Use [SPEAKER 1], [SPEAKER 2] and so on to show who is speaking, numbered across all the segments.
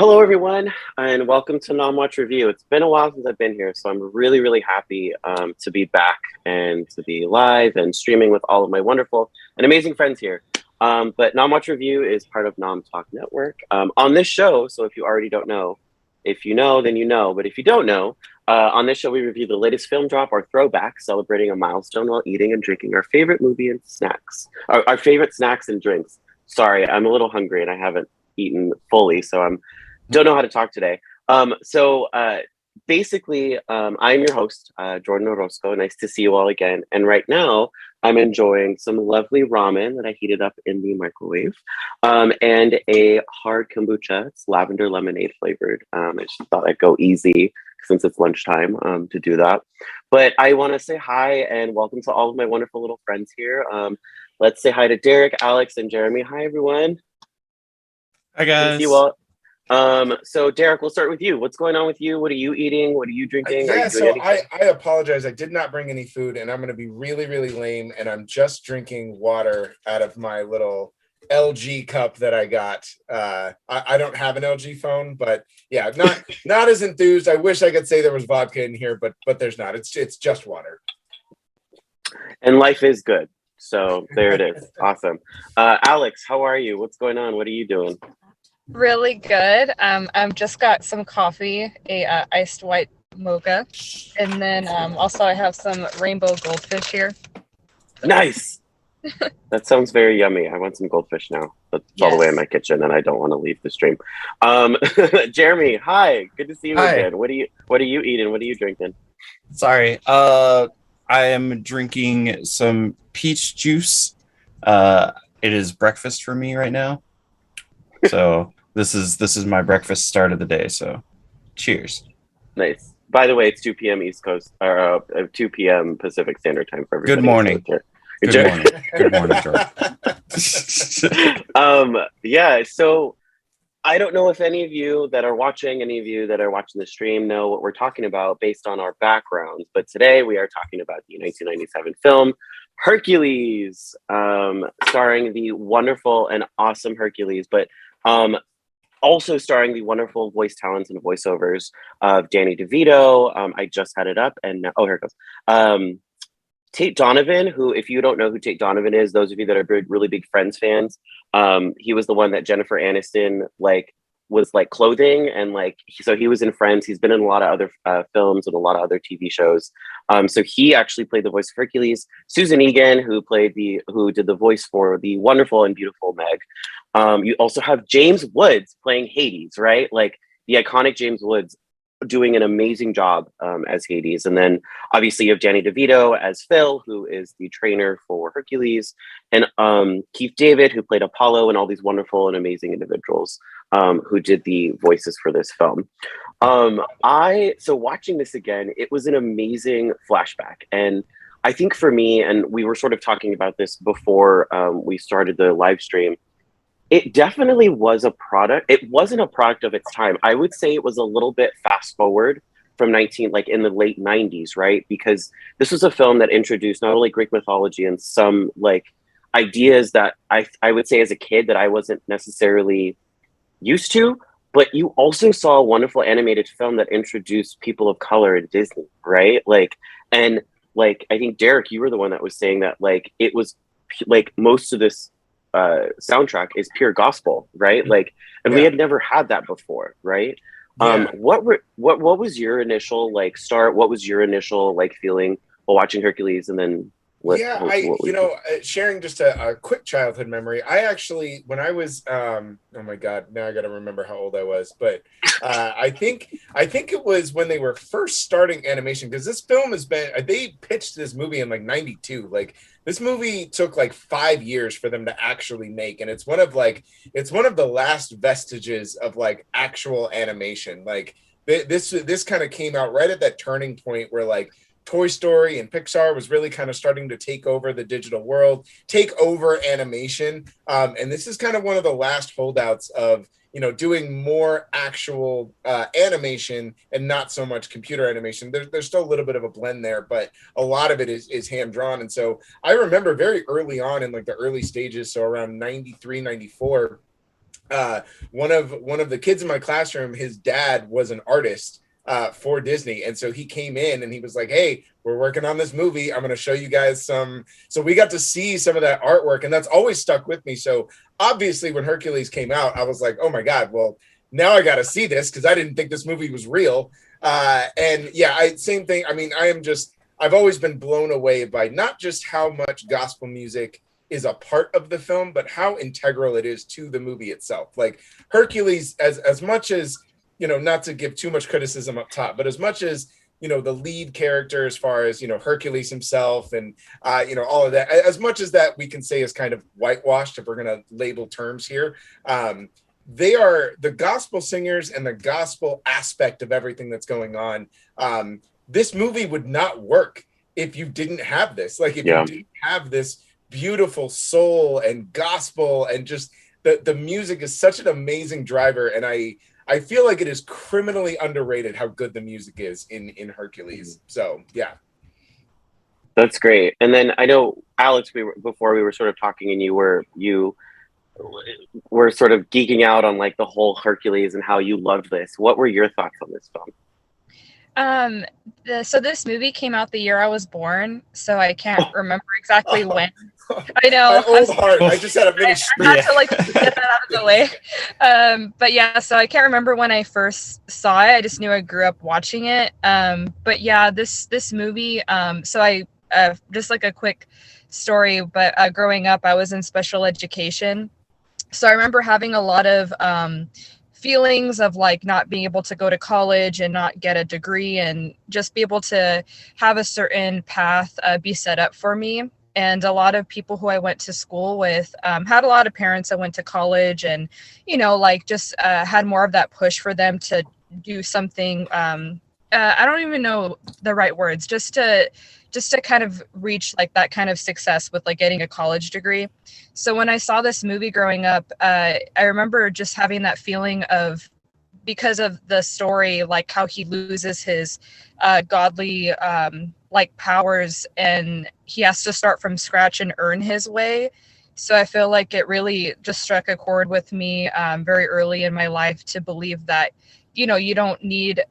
[SPEAKER 1] Hello, everyone, and welcome to Nom Watch Review. It's been a while since I've been here, so I'm really, really happy to be back and to be live and streaming with all of my wonderful and amazing friends here. But Nom Watch Review is part of Nom Talk Network. On this show, so if you already don't know, if you know, then you know. But if you don't know, on this show we review the latest film drop or throwback, celebrating a milestone while eating and drinking our favorite movie and snacks, our favorite snacks and drinks. Sorry, I'm a little hungry and I haven't eaten fully, so I'm don't know how to talk today. Basically, I'm your host, Jordyn Orozco. Nice to see you all again. And right now, I'm enjoying some lovely ramen that I heated up in the microwave, and a hard kombucha. It's lavender lemonade flavored. I just thought I'd go easy since it's lunchtime to do that. But I want to say hi and welcome to all of my wonderful little friends here. Let's say hi to Derrick, Alex, and Jeromy. Hi, everyone.
[SPEAKER 2] Hi,
[SPEAKER 1] Good to see you
[SPEAKER 2] guys.
[SPEAKER 1] all. So Derrick, we'll start with you. What's going on with you? What are you eating? What are you drinking? Are you doing anything?
[SPEAKER 3] I apologize. I did not bring any food, and I'm going to be really, really lame, and I'm just drinking water out of my little LG cup that I got. I don't have an LG phone, but yeah, not as enthused. I wish I could say there was vodka in here, but there's not. It's just water.
[SPEAKER 1] And life is good. So there it is. Awesome. Alex, how are you? What's going on? What are you doing?
[SPEAKER 4] Really good. I've just got some coffee, a iced white mocha, and then also I have some rainbow goldfish here.
[SPEAKER 1] Nice. That sounds very yummy. I want some goldfish now. That's all the way in my kitchen, and I don't want to leave the stream. Jeromy, hi. Good to see you
[SPEAKER 2] Hi.
[SPEAKER 1] again. What are you eating? What are you drinking?
[SPEAKER 2] Sorry. I am drinking some peach juice. It is breakfast for me right now. So this is my breakfast start of the day. So cheers.
[SPEAKER 1] Nice. By the way, it's 2 p.m. East Coast, or 2 p.m. Pacific Standard Time for everybody.
[SPEAKER 2] Good morning. Good morning. Good morning, Jordan.
[SPEAKER 1] Yeah, so I don't know if any of you that are watching the stream know what we're talking about based on our backgrounds, but today we are talking about the 1997 film Hercules, starring the wonderful and awesome Hercules, but also starring the wonderful voice talents and voiceovers of Danny DeVito. I just had it up, and now, here it goes. Tate Donovan, who, if you don't know who Tate Donovan is, those of you that are really big Friends fans, he was the one that Jennifer Aniston was clothing, and so he was in Friends. He's been in a lot of other films and a lot of other TV shows. So he actually played the voice of Hercules. Susan Egan, who did the voice for the wonderful and beautiful Meg. You also have James Woods playing Hades, right? Like the iconic James Woods doing an amazing job as Hades. And then obviously you have Danny DeVito as Phil, who is the trainer for Hercules, and Keith David, who played Apollo, and all these wonderful and amazing individuals who did the voices for this film. So watching this again, it was an amazing flashback. And I think for me, and we were sort of talking about this before we started the live stream, it definitely was a product. It wasn't a product of its time. I would say it was a little bit fast forward from in the late 90s, right? Because this was a film that introduced not only Greek mythology and some ideas that I would say as a kid that I wasn't necessarily used to, but you also saw a wonderful animated film that introduced people of color in Disney, right? I think Derrick, you were the one that was saying that it was most of this soundtrack is pure gospel, right? We had never had that before, right?
[SPEAKER 3] Yeah.
[SPEAKER 1] What was your initial start? What was your initial feeling while watching Hercules, and then
[SPEAKER 3] sharing just a quick childhood memory. I actually, when I was oh my god, now I got to remember how old I was, but I think it was when they were first starting animation, because this film they pitched this movie in 92. This movie took 5 years for them to actually make, and it's one of the last vestiges of actual animation. This kind of came out right at that turning point where Toy Story and Pixar was really kind of starting to take over the digital world, take over animation. And this is kind of one of the last holdouts of, doing more actual animation and not so much computer animation. There's still a little bit of a blend there, but a lot of it is hand drawn. And so I remember very early on in the early stages, so around 93, 94, one of the kids in my classroom, his dad was an artist for Disney, and so he came in and he was like, "Hey, we're working on this movie. I'm going to show you guys some." So we got to see some of that artwork, and that's always stuck with me. So obviously, when Hercules came out, I was like, "Oh my god! Well, now I got to see this," because I didn't think this movie was real. And yeah, same thing. I mean, I've always been blown away by not just how much gospel music is a part of the film, but how integral it is to the movie itself. Like Hercules, as much as, not to give too much criticism up top, but as much as, the lead character, as far as, Hercules himself and, all of that, as much as that we can say is kind of whitewashed, if we're going to label terms here, they are the gospel singers and the gospel aspect of everything that's going on. This movie would not work if you didn't have this. Like if you didn't have this beautiful soul and gospel, and just the music is such an amazing driver. And I feel like it is criminally underrated how good the music is in Hercules. So yeah.
[SPEAKER 1] That's great. And then I know, Alex, before we were sort of talking, and you were sort of geeking out on like the whole Hercules and how you loved this. What were your thoughts on this film?
[SPEAKER 4] So this movie came out the year I was born, so I can't remember exactly when. I know.
[SPEAKER 3] My old heart. I just had a mini.
[SPEAKER 4] I had to like get that out of the way. But yeah, so I can't remember when I first saw it. I just knew I grew up watching it. But yeah, this movie. So I just like a quick story. But growing up, I was in special education, so I remember having a lot of feelings of like not being able to go to college and not get a degree and just be able to have a certain path be set up for me. And a lot of people who I went to school with had a lot of parents that went to college and, like just had more of that push for them to do something. I don't even know the right words, just to kind of reach like that kind of success with like getting a college degree. So when I saw this movie growing up, I remember just having that feeling of, because of the story, like how he loses his godly like powers and he has to start from scratch and earn his way. So I feel like it really just struck a chord with me very early in my life to believe that, you don't need,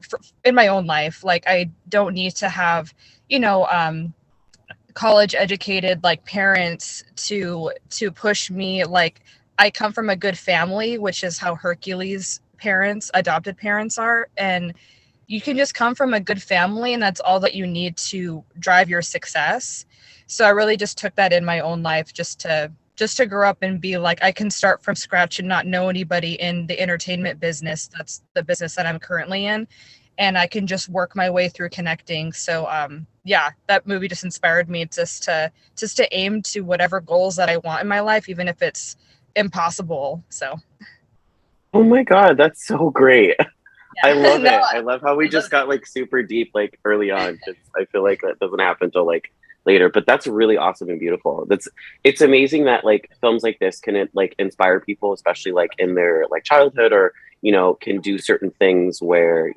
[SPEAKER 4] in my own life, like I don't need to have, college educated like parents to push me. Like I come from a good family, which is how Hercules adopted parents are. And you can just come from a good family and that's all that you need to drive your success. So I really just took that in my own life just to grow up and be like, I can start from scratch and not know anybody in the entertainment business. That's the business that I'm currently in. And I can just work my way through connecting. So yeah, that movie just inspired me just to aim to whatever goals that I want in my life, even if it's impossible. So.
[SPEAKER 1] Oh my God, that's so great. Yeah. I love it. I love how we just got like super deep like early on. I feel like that doesn't happen until like later, but that's really awesome and beautiful. It's amazing that like films like this can like inspire people, especially like in their like childhood, or can do certain things where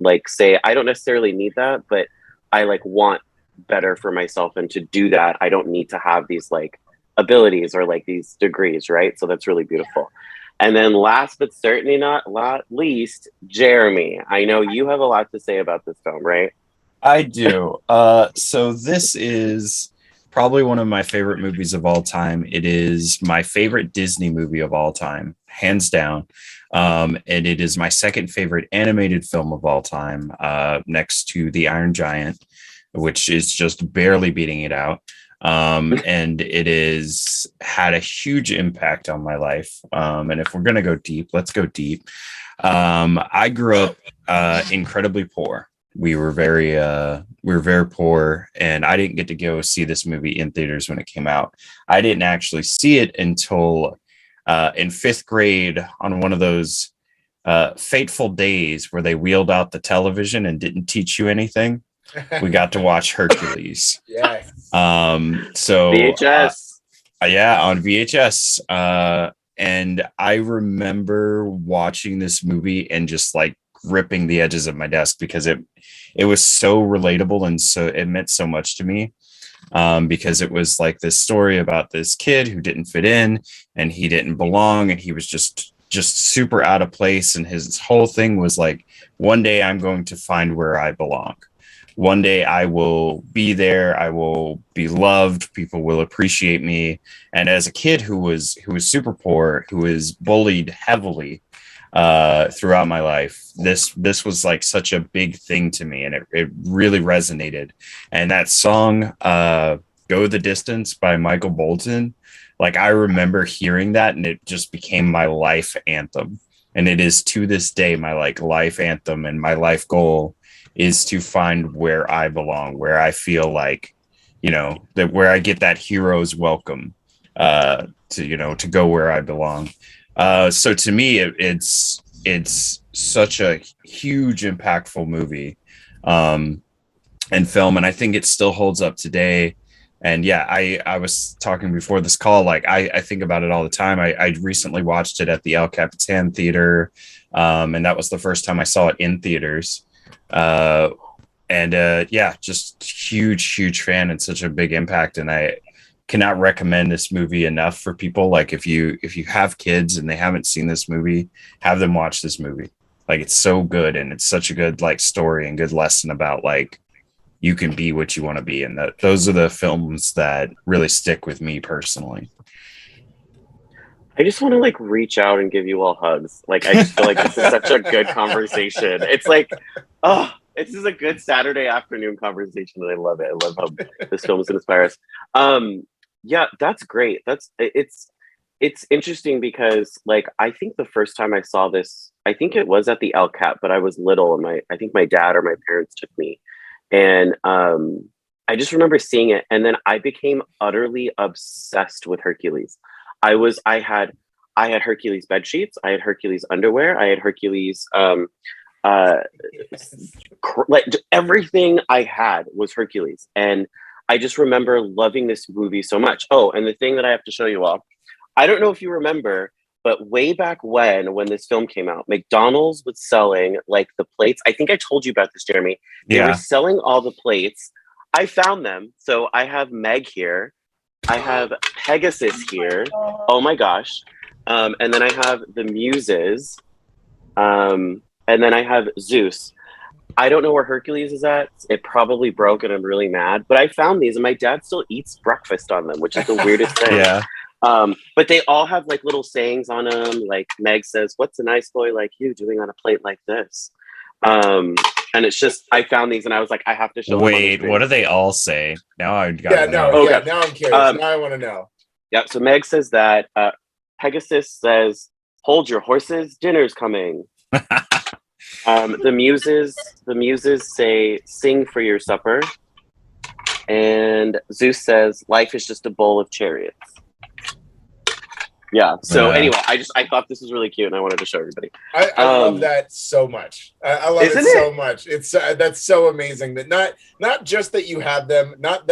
[SPEAKER 1] like say I don't necessarily need that, but I like want better for myself, and to do that I don't need to have these like abilities or like these degrees, right? So that's really beautiful. And then last but certainly not least, Jeromy, I know you have a lot to say about this film, right?
[SPEAKER 2] I do. So this is probably one of my favorite movies of all time. It is my favorite Disney movie of all time, hands down. And it is my second favorite animated film of all time, next to The Iron Giant, which is just barely beating it out. And it is had a huge impact on my life. And if we're going to go deep, let's go deep. I grew up incredibly poor. We were very poor, and I didn't get to go see this movie in theaters when it came out. I didn't actually see it until in fifth grade on one of those fateful days where they wheeled out the television and didn't teach you anything. We got to watch Hercules.
[SPEAKER 3] Yes.
[SPEAKER 2] So
[SPEAKER 1] VHS.
[SPEAKER 2] Yeah, on VHS. And I remember watching this movie and just like ripping the edges of my desk because it was so relatable, and so it meant so much to me, because it was like this story about this kid who didn't fit in and he didn't belong, and he was just just super out of place. And his whole thing was like, one day I'm going to find where I belong. One day I will be there. I will be loved. People will appreciate me. And as a kid who was super poor, who was bullied heavily throughout my life, this was like such a big thing to me, and it really resonated. And that song, "Go the Distance" by Michael Bolton, like I remember hearing that, and it just became my life anthem. And it is to this day my like life anthem, and my life goal is to find where I belong, where I feel like, you know, that where I get that hero's welcome, to go where I belong. So to me, it's such a huge, impactful movie, and film, and I think it still holds up today. And yeah, I was talking before this call, like I think about it all the time. I recently watched it at the El Capitan Theater, and that was the first time I saw it in theaters. Yeah, just huge fan, and such a big impact. And I cannot recommend this movie enough for people. Like if you have kids and they haven't seen this movie, have them watch this movie. Like it's so good, and it's such a good like story and good lesson about like you can be what you want to be. And those are the films that really stick with me personally.
[SPEAKER 1] I just want to like reach out and give you all hugs. Like I just feel like this is such a good conversation. It's like, oh, this is a good Saturday afternoon conversation, and I love it. I love how this film is going to inspire us. Yeah, that's great. It's interesting because like I think the first time I saw this, I think it was at the El Cap, but I was little, and I think my dad or my parents took me, and I just remember seeing it, and then I became utterly obsessed with Hercules. I had Hercules bed sheets, I had Hercules underwear, I had Hercules like everything I had was Hercules. And I just remember loving this movie so much. Oh, and the thing that I have to show you all, I don't know if you remember, but way back when this film came out, McDonald's was selling like the plates. I think I told you about this, Jeromy. They were selling all the plates. I found them. So I have Meg here. I have Pegasus here. Oh my gosh. And then I have the Muses. And then I have Zeus. I don't know where Hercules is at. It probably broke, and I'm really mad. But I found these, and my dad still eats breakfast on them, which is the weirdest thing.
[SPEAKER 2] Yeah.
[SPEAKER 1] But they all have like little sayings on them. Like Meg says, "What's a nice boy like you doing on a plate like this?" And it's just, I found these, and I was like, I have to show them.
[SPEAKER 2] Wait, what do they all say? Now I got
[SPEAKER 3] now I'm curious. Now I want to know.
[SPEAKER 1] Yeah. So Meg says that. Pegasus says, "Hold your horses, dinner's coming." The muses say, "Sing for your supper." And Zeus says, "Life is just a bowl of chariots." Yeah. So anyway, I thought this was really cute, and I wanted to show everybody.
[SPEAKER 3] I love that so much. I love it so much. It's that's so amazing that not just that you have them, not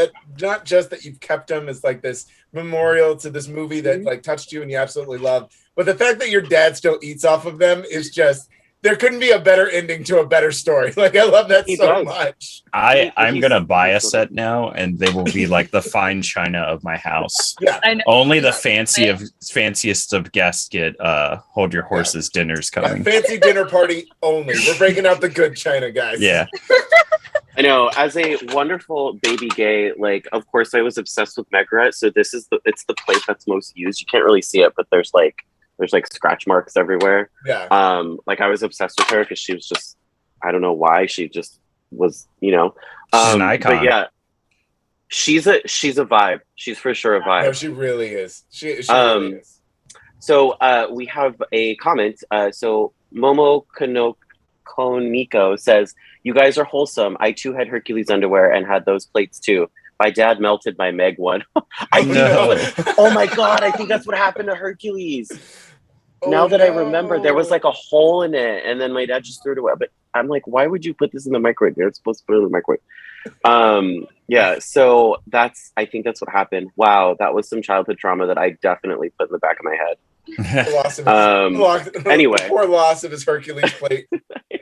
[SPEAKER 3] just that you've kept them as like this memorial to this movie that like touched you and you absolutely love, but the fact that your dad still eats off of them is just, there couldn't be a better ending to a better story. Like I love that so much.
[SPEAKER 2] I'm gonna buy a set now, and they will be like the fine china of my house.
[SPEAKER 3] Yeah,
[SPEAKER 4] I know.
[SPEAKER 2] Only the fanciest of guests get hold your horses dinners coming.
[SPEAKER 3] Fancy dinner party only. We're breaking out the good china, guys.
[SPEAKER 2] Yeah.
[SPEAKER 1] I know. As a wonderful baby gay, like of course I was obsessed with Megret. So it's the plate that's most used. You can't really see it, but there's like scratch marks everywhere.
[SPEAKER 3] Yeah.
[SPEAKER 1] Like I was obsessed with her because she was just, I don't know why, she just was,
[SPEAKER 2] She's an icon.
[SPEAKER 1] But yeah, she's a vibe. She's for sure a vibe.
[SPEAKER 3] No, she really is. She really is.
[SPEAKER 1] So we have a comment. So Momo Koniko says, "You guys are wholesome. I too had Hercules underwear and had those plates too. My dad melted my Meg one." I know. Oh my God, I think that's what happened to Hercules. Now that I remember, there was like a hole in it, and then my dad just threw it away. But I'm like, why would you put this in the microwave? You're supposed to put it in the microwave. Yeah, so I think that's what happened. Wow, that was some childhood trauma that I definitely put in the back of my head. Anyway,
[SPEAKER 3] poor loss of his Hercules plate.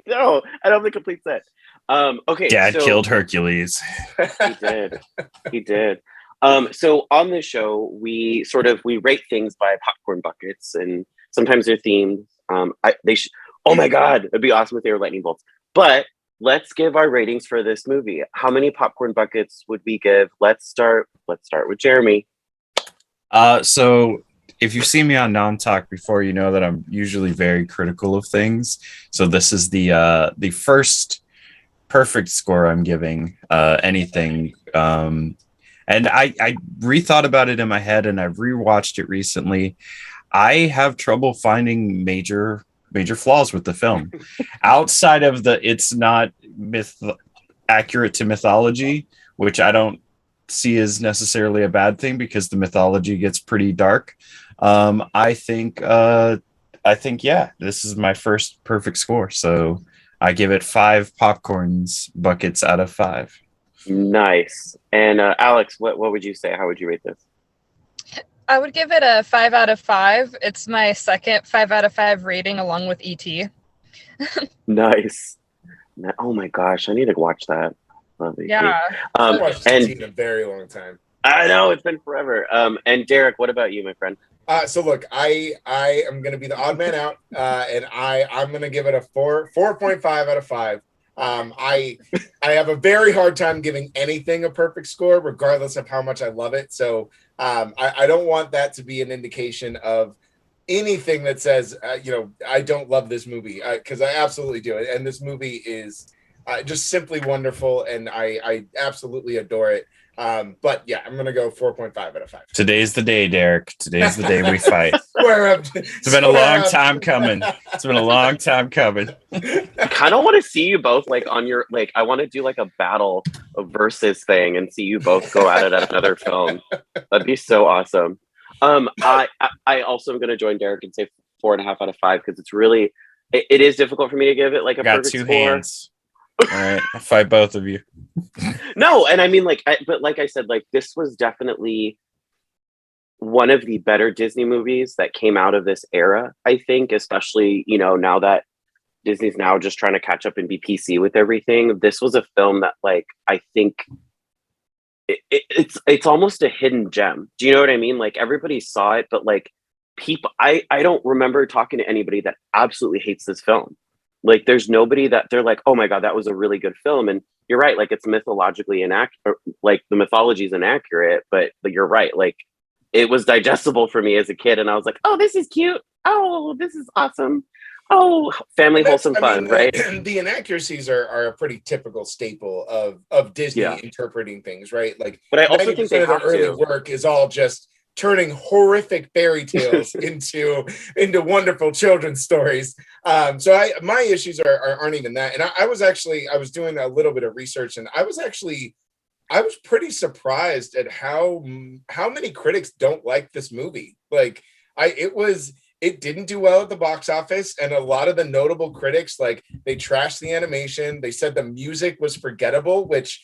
[SPEAKER 1] No, I don't have the complete set. Okay,
[SPEAKER 2] Dad killed Hercules.
[SPEAKER 1] He did. So on this show, we rate things by popcorn buckets, and Sometimes they're themed. Oh my god, it'd be awesome if they were lightning bolts. But let's give our ratings for this movie. How many popcorn buckets would we give? Let's start with Jeromy.
[SPEAKER 2] So if you've seen me on Nom Talk before, you know that I'm usually very critical of things. So this is the first perfect score I'm giving anything. And I rethought about it in my head, and I've rewatched it recently. I have trouble finding major flaws with the film, outside of it's not accurate to mythology, which I don't see as necessarily a bad thing because the mythology gets pretty dark. I think yeah, this is my first perfect score, so I give it 5 popcorns buckets out of 5.
[SPEAKER 1] Nice. And Alex, what would you say? How would you rate this?
[SPEAKER 4] I would give it a 5 out of 5. It's my second 5 out of 5 rating, along with ET.
[SPEAKER 1] Nice. Oh my gosh, I need to watch that.
[SPEAKER 4] Yeah.
[SPEAKER 3] I watched ET in a very long time.
[SPEAKER 1] I know, it's been forever. And Derrick, what about you, my friend?
[SPEAKER 3] So look, I am going to be the odd man out, and I'm going to give it a 4.5 out of 5. I have a very hard time giving anything a perfect score, regardless of how much I love it. So I don't want that to be an indication of anything that says, I don't love this movie, because I absolutely do. And this movie is just simply wonderful, and I absolutely adore it. But yeah, I'm gonna go 4.5 out of 5.
[SPEAKER 2] Today's the day, Derrick. Today's the day we fight.
[SPEAKER 3] It's
[SPEAKER 2] been a long time coming. It's been a long time coming.
[SPEAKER 1] I kind of want to see you both on your I want to do a battle of versus thing and see you both go at it at another film. That'd be so awesome. I also am going to join Derrick and say 4.5 out of 5 because it's really it is difficult for me to give it a perfect
[SPEAKER 2] two
[SPEAKER 1] score.
[SPEAKER 2] Hands. All right, I'll fight both of you.
[SPEAKER 1] No, and I mean but like I said, this was definitely one of the better Disney movies that came out of this era. I think, especially now that Disney's now just trying to catch up and be PC with everything. This was a film that I think it's almost a hidden gem. Do you know what I mean? Everybody saw it, but people, I don't remember talking to anybody that absolutely hates this film. There's nobody that they're oh my god, that was a really good film. And you're right, it's mythologically inaccurate, the mythology is inaccurate, but you're right, it was digestible for me as a kid, and I was oh, this is cute, oh, this is awesome, oh, family wholesome fun, right?
[SPEAKER 3] The inaccuracies are a pretty typical staple of Disney interpreting things, right?
[SPEAKER 1] But I also think they have
[SPEAKER 3] early work is all just turning horrific fairy tales into wonderful children's stories. So my issues aren't even that. And I was doing a little bit of research, and I was pretty surprised at how many critics don't like this movie. It didn't do well at the box office, and a lot of the notable critics, they trashed the animation. They said the music was forgettable, which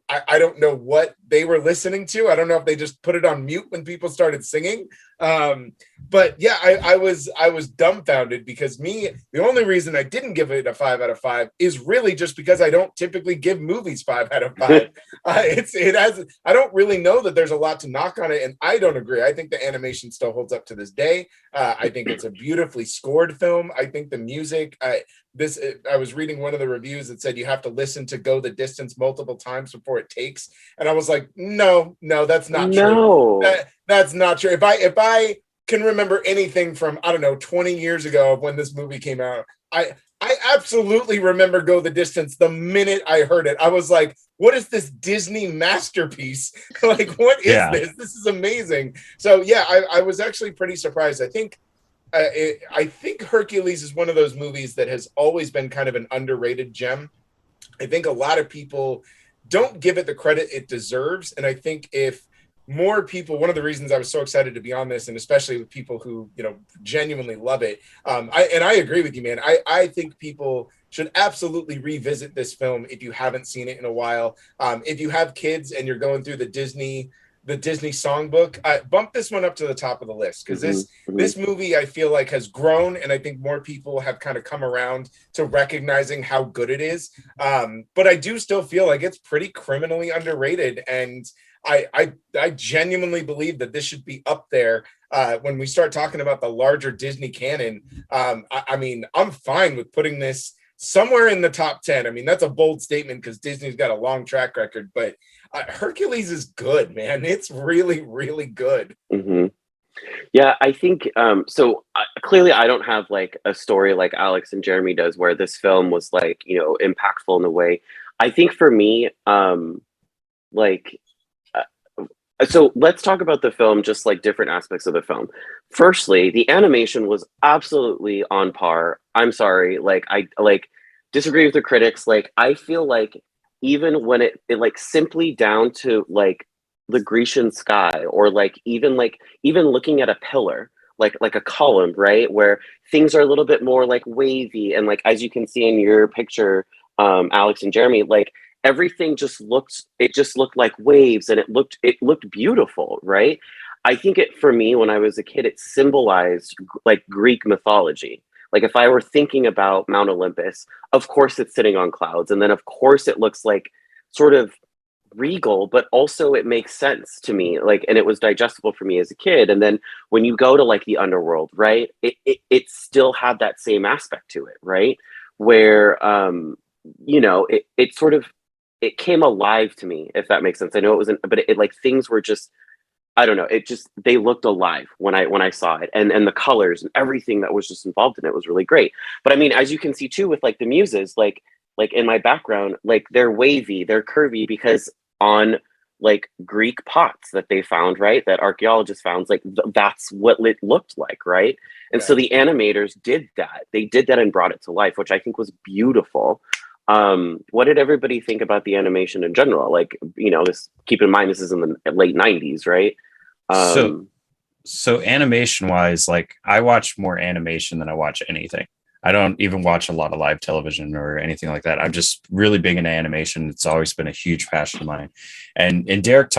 [SPEAKER 3] I don't know what they were listening to. I don't know if they just put it on mute when people started singing. But yeah, I was dumbfounded because the only reason I didn't give it a 5 out of 5 is really just because I don't typically give movies 5 out of 5. I don't really know that there's a lot to knock on it, and I don't agree. I think the animation still holds up to this day. I think it's a beautifully scored film. I think the music, I was reading one of the reviews that said you have to listen to Go the Distance multiple times before it takes, and I was like, no, that's not true. That's not true. If I can remember anything from 20 years ago of when this movie came out, I absolutely remember Go the Distance the minute I heard it. I was like, what is this Disney masterpiece? What is this? This is amazing. So yeah, I was actually pretty surprised. I think Hercules is one of those movies that has always been kind of an underrated gem. I think a lot of people don't give it the credit it deserves. And I think if more people, one of the reasons I was so excited to be on this, and especially with people who, genuinely love it. I agree with you, man. I think people should absolutely revisit this film if you haven't seen it in a while. If you have kids and you're going through the Disney songbook, bump this one up to the top of the list, because this movie I feel like has grown, and I think more people have kind of come around to recognizing how good it is. But I do still feel like it's pretty criminally underrated, and I genuinely believe that this should be up there when we start talking about the larger Disney canon. I mean, I'm fine with putting this somewhere in the top 10. I mean, that's a bold statement because Disney's got a long track record, but Hercules is good, man. It's really, really good.
[SPEAKER 1] Mm-hmm. Yeah, I think so. Clearly, I don't have like a story like Alex and Jeromy does, where this film was like, you know, impactful in a way. I think for me, like, so let's talk about the film, just like different aspects of the film. Firstly, the animation was absolutely on par. I'm sorry, like I like disagree with the critics. Like I feel like even when it like simply down to like the Grecian sky, or like even looking at a pillar, like a column, right, where things are a little bit more like wavy, and like as you can see in your picture, Alex and Jeromy, like everything just looked like waves, and it looked beautiful, right? I think it, for me, when I was a kid, it symbolized like Greek mythology. Like if I were thinking about Mount Olympus, of course it's sitting on clouds, and then of course it looks like sort of regal, but also it makes sense to me, like, and it was digestible for me as a kid. And then when you go to like the underworld, right, it still had that same aspect to it, right, where you know, it sort of, it came alive to me, if that makes sense. I know it wasn't, but it like things were just, I don't know, it just, they looked alive when I saw it, and the colors and everything that was just involved in it was really great. But I mean, as you can see too with like the muses, like in my background, like they're wavy, they're curvy because on like Greek pots that they found, right, that archaeologists found, like that's what it looked like, right? And so the animators did that. They did that and brought it to life, which I think was beautiful. What did everybody think about the animation in general? Like, you know, this, keep in mind this is in the late 90s, right?
[SPEAKER 2] So animation wise, like I watch more animation than I watch anything. I don't even watch a lot of live television or anything like that. I'm just really big into animation. It's always been a huge passion of mine. And Derrick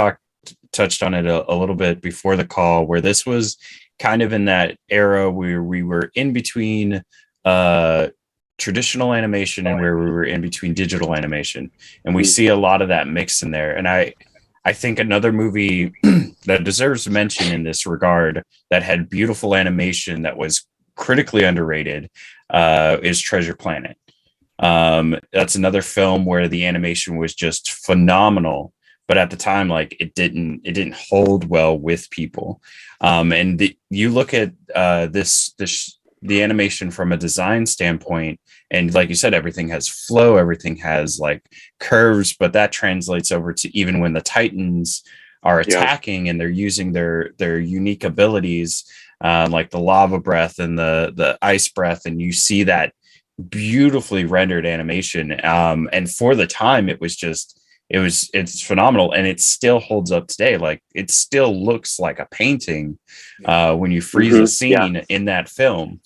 [SPEAKER 2] touched on it a little bit before the call, where this was kind of in that era where we were in between traditional animation and where we were in between digital animation. And we see a lot of that mix in there. And I think another movie that deserves mention in this regard that had beautiful animation that was critically underrated is Treasure Planet. That's another film where the animation was just phenomenal, but at the time, like it didn't hold well with people. You look at the animation from a design standpoint, and like you said, everything has flow, everything has like curves, but that translates over to even when the Titans are attacking and they're using their unique abilities, like the lava breath and the ice breath, and you see that beautifully rendered animation. And for the time, it's phenomenal, and it still holds up today. Like it still looks like a painting when you freeze a scene in that film.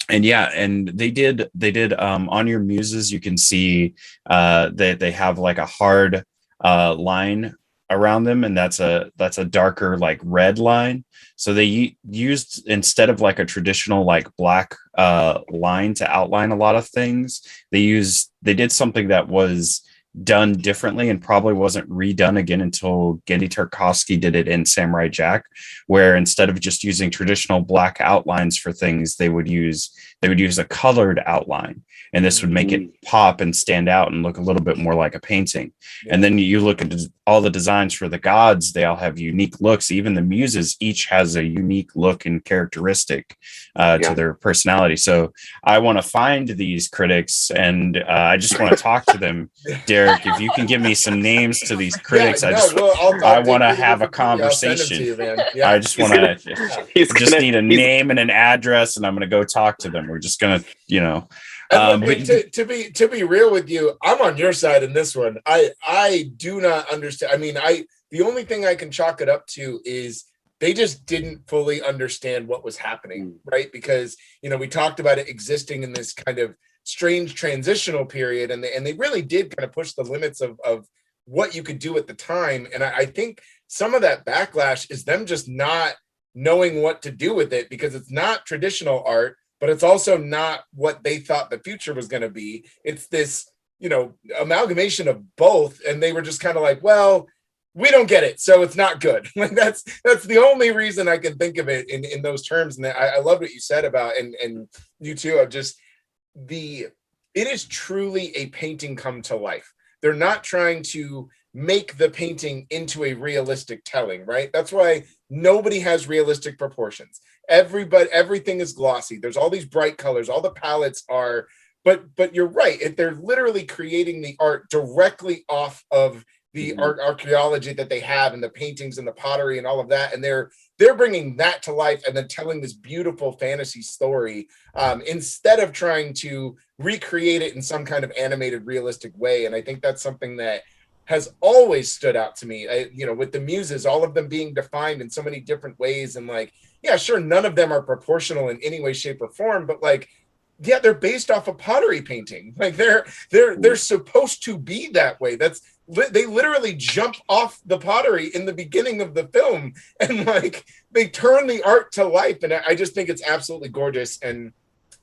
[SPEAKER 2] And they did on your muses, you can see that they have like a hard line around them, and that's a darker like red line. So they used, instead of like a traditional like black line to outline a lot of things, they did something that was done differently and probably wasn't redone again until Gendy Tarkovsky did it in Samurai Jack, where instead of just using traditional black outlines for things, they would use a colored outline, and this would make it pop and stand out and look a little bit more like a painting. And then you look at all the designs for the gods, they all have unique looks. Even the muses each has a unique look and characteristic to their personality. So I want to find these critics, and I just want to talk to them. Derrick, if you can give me some names to these critics, I want to have a conversation. I just want to need a name and an address, and I'm going to go talk to them. We're just going to, you know.
[SPEAKER 3] To be real with you, I'm on your side in this one. I do not understand. I mean, the only thing I can chalk it up to is they just didn't fully understand what was happening, right? Because, you know, we talked about it existing in this kind of strange transitional period, and they really did kind of push the limits of what you could do at the time. And I think some of that backlash is them just not knowing what to do with it, because it's not traditional art, but it's also not what they thought the future was going to be. It's this, you know, amalgamation of both. And they were just kind of like, well, we don't get it, so it's not good. Like that's the only reason I can think of it in those terms. And I love what you said about, and you too, of just it is truly a painting come to life. They're not trying to make the painting into a realistic telling, right? That's why nobody has realistic proportions. Everything is glossy. There's all these bright colors. All the palettes are, but you're right. They're literally creating the art directly off of the art archaeology that they have, and the paintings and the pottery and all of that, and they're bringing that to life and then telling this beautiful fantasy story instead of trying to recreate it in some kind of animated, realistic way. And I think that's something that has always stood out to me. With the muses, all of them being defined in so many different ways, and like, yeah, sure, none of them are proportional in any way, shape, or form, but like, yeah, they're based off of pottery painting. Like they're supposed to be that way. They literally jump off the pottery in the beginning of the film, and like they turn the art to life. And I just think it's absolutely gorgeous. And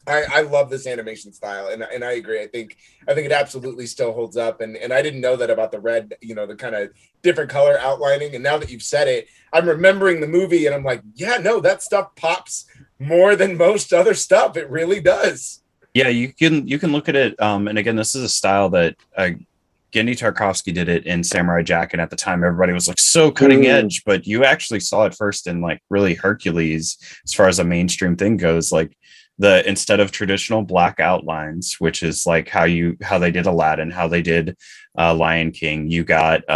[SPEAKER 3] I love this animation style, and I agree. I think it absolutely still holds up. And I didn't know that about the red, the kind of different color outlining. And now that you've said it, I'm remembering the movie, and I'm like, yeah, no, that stuff pops more than most other stuff. It really does.
[SPEAKER 2] Yeah, you can look at it. And again, this is a style that Gendy Tarkovsky did it in Samurai Jack, and at the time everybody was like so cutting edge, but you actually saw it first in like really Hercules as far as a mainstream thing goes. Like instead of traditional black outlines, which is like how they did Aladdin, how they did Lion King, you got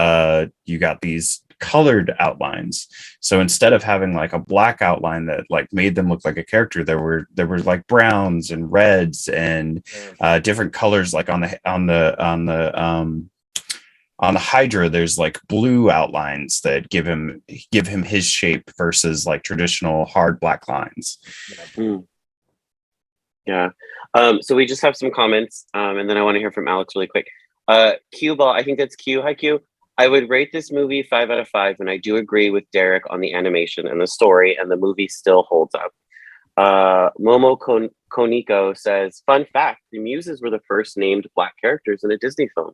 [SPEAKER 2] these colored outlines. So instead of having like a black outline that like made them look like a character, there were like browns and reds and different colors. Like on the Hydra, there's like blue outlines that give him his shape versus like traditional hard black lines.
[SPEAKER 1] Yeah. So we just have some comments, and then I want to hear from Alex really quick. Q Ball, I think that's Q. Hi Q. I would rate this movie 5 out of 5, and I do agree with Derrick on the animation and the story, and the movie still holds up. Momo Koniko says, fun fact, the Muses were the first named black characters in a Disney film.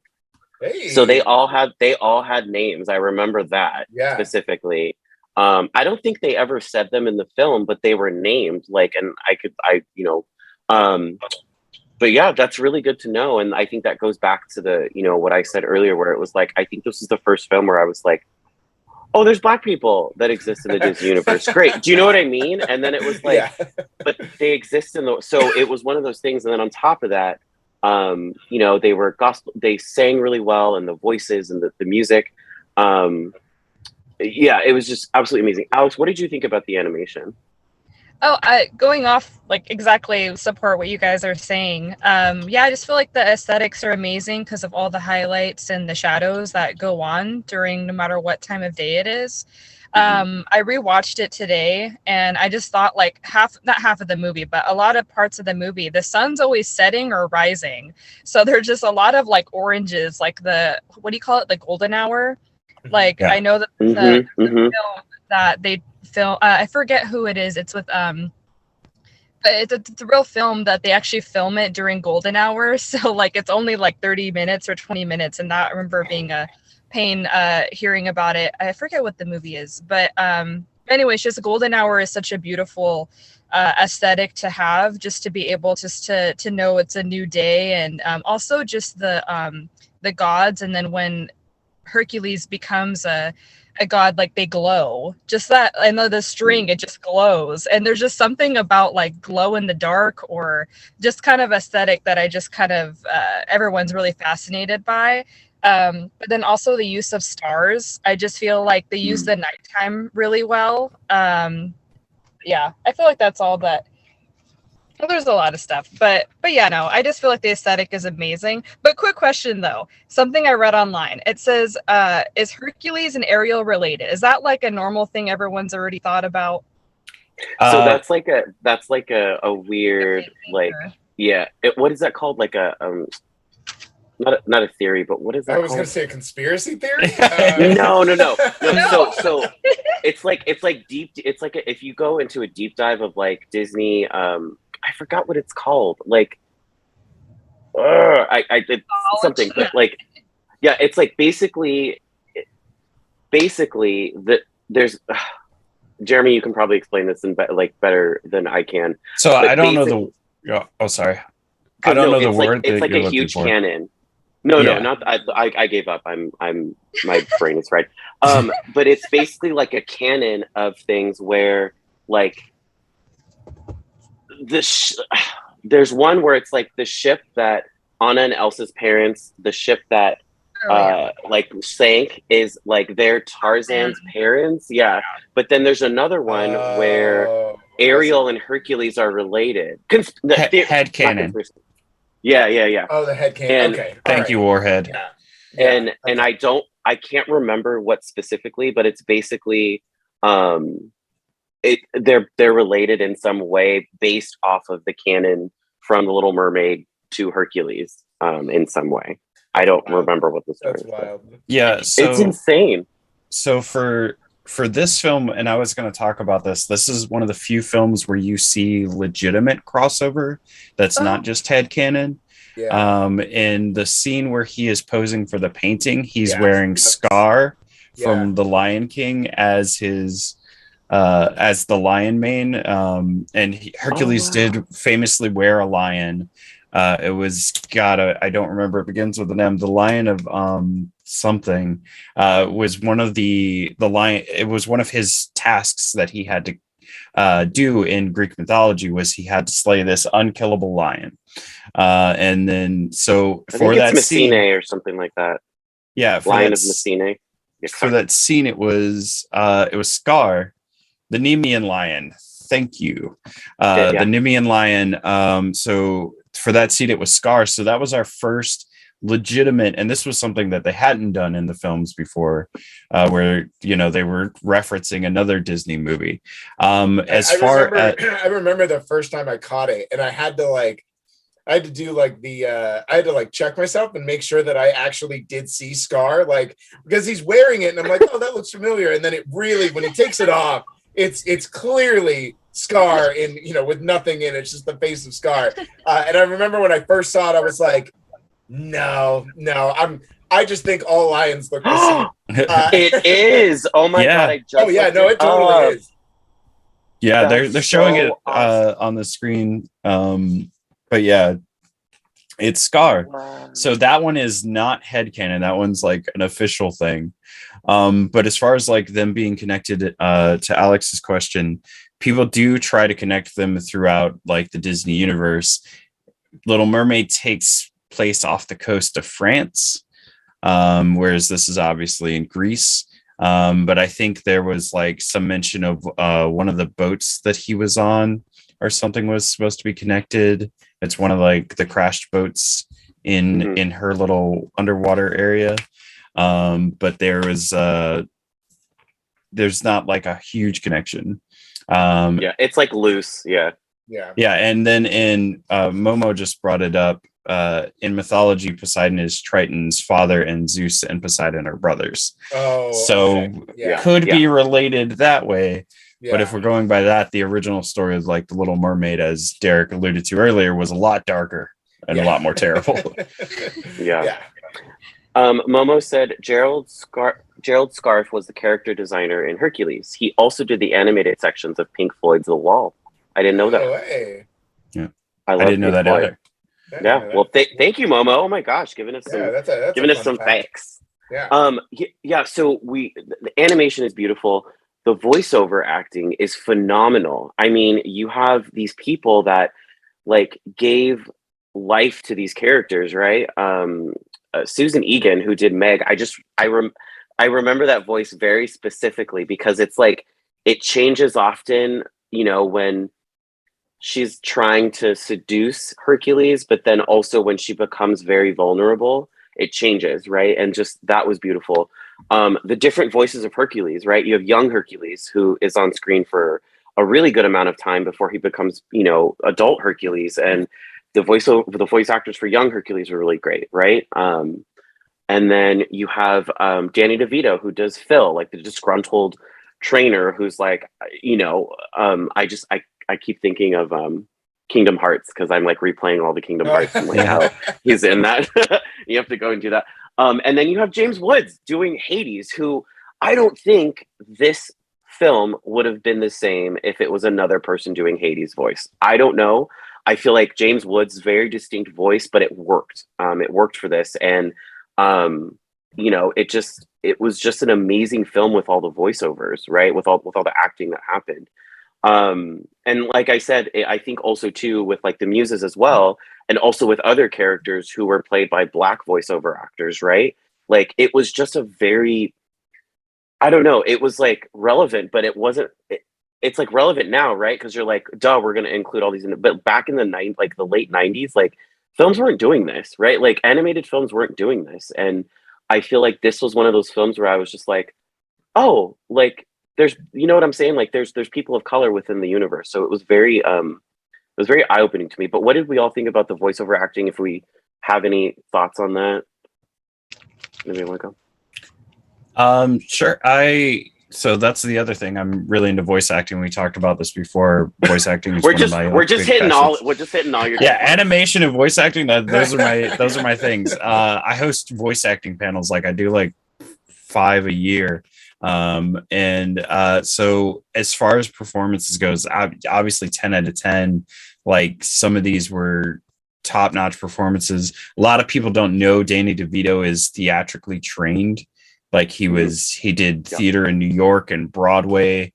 [SPEAKER 3] Hey. So
[SPEAKER 1] they all had names. I remember that specifically. I don't think they ever said them in the film, but they were named. Like, and but yeah, that's really good to know. And I think that goes back to the, what I said earlier, where it was like, I think this is the first film where I was like, oh, there's black people that exist in the Disney universe. Great. Do you know what I mean? And then it was like, but they exist so it was one of those things. And then on top of that, they were gospel, they sang really well, and the voices and the music. It was just absolutely amazing. Alex, what did you think about the animation?
[SPEAKER 4] Oh, going off like exactly support what you guys are saying. I just feel like the aesthetics are amazing because of all the highlights and the shadows that go on during no matter what time of day it is. I rewatched it today, and I just thought like not half of the movie, but a lot of parts of the movie, the sun's always setting or rising. So there's just a lot of like oranges, like what do you call it? The golden hour. Like, I know that the film that they film, I forget who it is. It's with but it's a real film that they actually film it during golden hour. So like it's only like 30 minutes or 20 minutes, and that I remember being a pain hearing about it. I forget what the movie is, but anyways, just golden hour is such a beautiful aesthetic to have, just to be able to know it's a new day, and also just the gods, and then when Hercules becomes a god, like they glow. Just that, I know the string, it just glows, and there's just something about like glow in the dark, or just kind of aesthetic that I just kind of everyone's really fascinated by. But then also the use of stars, I just feel like they use the nighttime really well. I feel like that's all that. Well, there's a lot of stuff, but yeah, no, I just feel like the aesthetic is amazing. But quick question though, something I read online. It says, is Hercules and Ariel related? Is that like a normal thing everyone's already thought about?
[SPEAKER 1] So that's like a weird, like, what is that called? Like a not a theory, but what is that?
[SPEAKER 3] I was going to say a conspiracy theory.
[SPEAKER 1] No. So it's like deep. It's like if you go into a deep dive of like Disney. I forgot what it's called. Like, I did something, but like, yeah, it's like basically basically there's Jeromy, you can probably explain this better than I can.
[SPEAKER 2] So
[SPEAKER 1] But
[SPEAKER 2] I don't know the. Oh, sorry. I don't know the word
[SPEAKER 1] it's
[SPEAKER 2] that
[SPEAKER 1] like
[SPEAKER 2] you're
[SPEAKER 1] a
[SPEAKER 2] looking
[SPEAKER 1] huge
[SPEAKER 2] for.
[SPEAKER 1] canon. No,
[SPEAKER 2] Yeah.
[SPEAKER 1] not I gave up. I'm my brain is fried. But it's basically like a canon of things where like there's one where it's like the ship that Anna and Elsa's parents, the ship that like sank is like their Tarzan's parents. Yeah. But then there's another one where Ariel and Hercules are related.
[SPEAKER 2] Head canon.
[SPEAKER 1] Yeah.
[SPEAKER 3] Oh, the head canon. Okay.
[SPEAKER 2] Thank you, Warhead.
[SPEAKER 3] Yeah.
[SPEAKER 1] And I can't remember what specifically, but it's basically they're related in some way based off of the canon from The Little Mermaid to Hercules in some way. I don't remember what the story is. That's wild.
[SPEAKER 2] Yeah, so
[SPEAKER 1] it's insane.
[SPEAKER 2] So for this film, and I was going to talk about this, this is one of the few films where you see legitimate crossover that's not just headcanon.
[SPEAKER 3] Yeah.
[SPEAKER 2] In the scene where he is posing for the painting, he's wearing Scar from The Lion King as his as the lion mane, and Hercules did famously wear a lion. It was I don't remember. It begins with an M. The Lion of something was one of the lion. It was one of his tasks that he had to do in Greek mythology. Was he had to slay this unkillable lion, and then so
[SPEAKER 1] I
[SPEAKER 2] for
[SPEAKER 1] think
[SPEAKER 2] that
[SPEAKER 1] it's Messine
[SPEAKER 2] scene
[SPEAKER 1] or something like that.
[SPEAKER 2] Yeah,
[SPEAKER 1] Lion of Messine.
[SPEAKER 2] For that scene, it was Scar, the Nemean lion. Thank you, the Nemean lion. So for that scene, it was Scar. So that was our first legitimate, and this was something that they hadn't done in the films before, where they were referencing another Disney movie. I
[SPEAKER 3] remember the first time I caught it, and I had to do I had to check myself and make sure that I actually did see Scar, because he's wearing it, and I'm like, oh, that looks familiar, and then it really, when he takes it off, it's clearly Scar in with nothing in it. It's just the face of Scar. And I remember when I first saw it, I was like, no, I just think all lions look the same.
[SPEAKER 1] It is. Oh my god! I just
[SPEAKER 3] it totally is.
[SPEAKER 2] Yeah, they're showing it on the screen. But yeah, it's Scar. Wow. So that one is not headcanon. That one's like an official thing. But as far as them being connected to Alex's question, people do try to connect them throughout the Disney universe. Little Mermaid takes place off the coast of France, whereas this is obviously in Greece. But I think there was some mention of one of the boats that he was on or something was supposed to be connected. It's one of the crashed boats in her little underwater area. But there's not a huge connection.
[SPEAKER 1] It's loose. Yeah.
[SPEAKER 2] And then in Momo just brought it up. In mythology, Poseidon is Triton's father, and Zeus and Poseidon are brothers. Could be related that way. But if we're going by that, the original story of The Little Mermaid, as Derrick alluded to earlier, was a lot darker and a lot more terrible.
[SPEAKER 1] Momo said Gerald Scarfe was the character designer in Hercules. He also did the animated sections of Pink Floyd's The Wall. I didn't know that.
[SPEAKER 3] Way.
[SPEAKER 2] Yeah, I didn't know that either.
[SPEAKER 1] Yeah. Well, thank you, Momo. Oh my gosh, giving us some facts.
[SPEAKER 3] Yeah.
[SPEAKER 1] So the animation is beautiful. The voiceover acting is phenomenal. I mean, you have these people that gave life to these characters, right? Susan Egan, who did Meg, I remember that voice very specifically because it's it changes often, when she's trying to seduce Hercules, but then also when she becomes very vulnerable, it changes, right? And just that was beautiful. The different voices of Hercules, right? You have young Hercules, who is on screen for a really good amount of time before he becomes, adult Hercules, and the voice actors for young Hercules were really great, right? And then you have Danny DeVito, who does Phil, the disgruntled trainer, who's I keep thinking of Kingdom Hearts because I'm replaying all the Kingdom Hearts and how he's in that. You have to go and do that. And then you have James Woods doing Hades, who I don't think this film would have been the same if it was another person doing Hades' voice. I don't know. I feel like James Woods' very distinct voice, but it worked. It worked for this, and you know, it was just an amazing film with all the voiceovers, right? With all the acting that happened. And like I said, I think also too with like the muses as well, and also with other characters who were played by Black voiceover actors, right? Like it was just a very, I don't know, it was like relevant, but it wasn't. It's like relevant now, right? Because you're like, duh, we're gonna include all these in it. But back in the like the late '90s, like films weren't doing this, right? Like animated films weren't doing this, and I feel like this was one of those films where I was just like, oh, like there's, you know what I'm saying? Like there's people of color within the universe. So it was very eye-opening to me. But what did we all think about the voiceover acting? If we have any thoughts on that, anybody want to
[SPEAKER 2] go? Sure. So that's the other thing. I'm really into voice acting. We talked about this before. Voice acting is
[SPEAKER 1] we're just hitting all your
[SPEAKER 2] animation and voice acting. Those are my things. I host voice acting panels. Like I do like 5 a year. So as far as performances goes, obviously 10 out of 10. Like some of these were top-notch performances. A lot of people don't know Danny DeVito is theatrically trained. Like he did theater in New York and Broadway.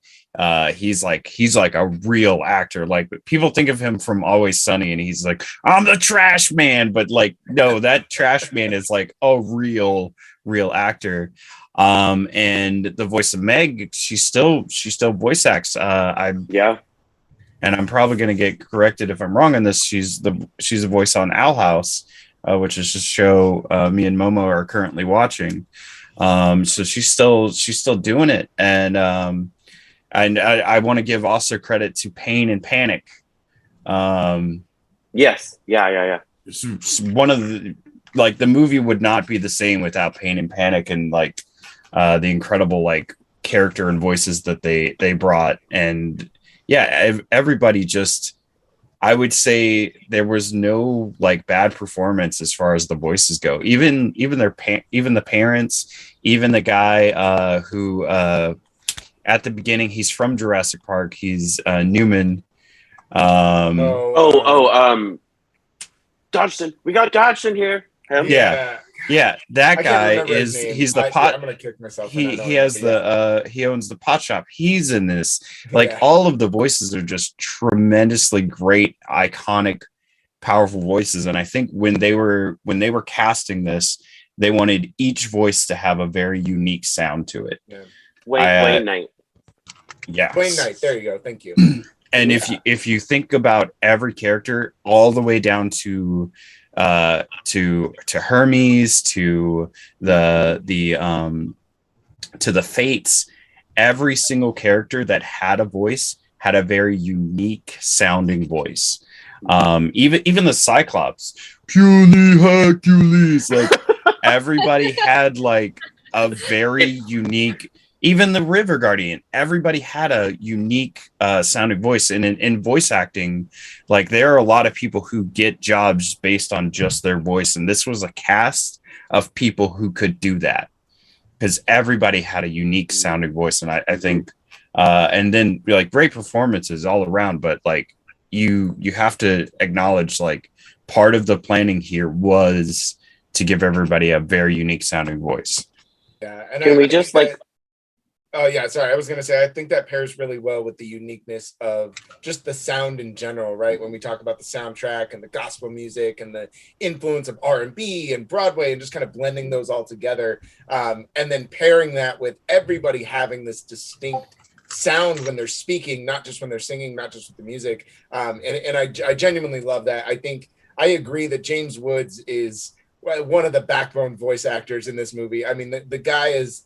[SPEAKER 2] He's like a real actor. Like people think of him from Always Sunny, and he's like, I'm the trash man. But like, no, that trash man is like a real actor. And the voice of Meg, she still voice acts. And I'm probably gonna get corrected if I'm wrong on this. She's a voice on Owl House, which is a show me and Momo are currently watching. So she's still doing it, and I want to give also credit to Pain and Panic.
[SPEAKER 1] Yes, yeah.
[SPEAKER 2] It's one of the, like, the movie would not be the same without Pain and Panic, and like the incredible like character and voices that they brought, and yeah, everybody just. I would say there was no like bad performance as far as the voices go. Even the parents, even the guy who at the beginning, he's from Jurassic Park. He's Newman.
[SPEAKER 1] Dodgson. We got Dodgson here.
[SPEAKER 2] Him? Yeah, that guy he's the pot. I'm gonna kick myself. He owns the pot shop. He's in this. Like all of the voices are just tremendously great, iconic, powerful voices. And I think when they were casting this, they wanted each voice to have a very unique sound to it.
[SPEAKER 3] Yeah.
[SPEAKER 1] Wayne Knight.
[SPEAKER 2] Yeah.
[SPEAKER 3] Wayne Knight. There you go. Thank you.
[SPEAKER 2] And if you think about every character all the way down to Hermes, to the Fates, every single character that had a voice had a very unique sounding voice. Even the Cyclops, puny Hercules, like everybody had like a very unique. Even the River Guardian, everybody had a unique sounding voice. And in voice acting, like there are a lot of people who get jobs based on just their voice. And this was a cast of people who could do that because everybody had a unique sounding voice. And I think, and then like great performances all around. But like you have to acknowledge like part of the planning here was to give everybody a very unique sounding voice.
[SPEAKER 3] Yeah. And
[SPEAKER 1] can we just like.
[SPEAKER 3] Oh, yeah. Sorry. I was going to say, I think that pairs really well with the uniqueness of just the sound in general, right? When we talk about the soundtrack and the gospel music and the influence of R&B and Broadway and just kind of blending those all together. And then pairing that with everybody having this distinct sound when they're speaking, not just when they're singing, not just with the music. And I genuinely love that. I think I agree that James Woods is one of the backbone voice actors in this movie. I mean, the guy is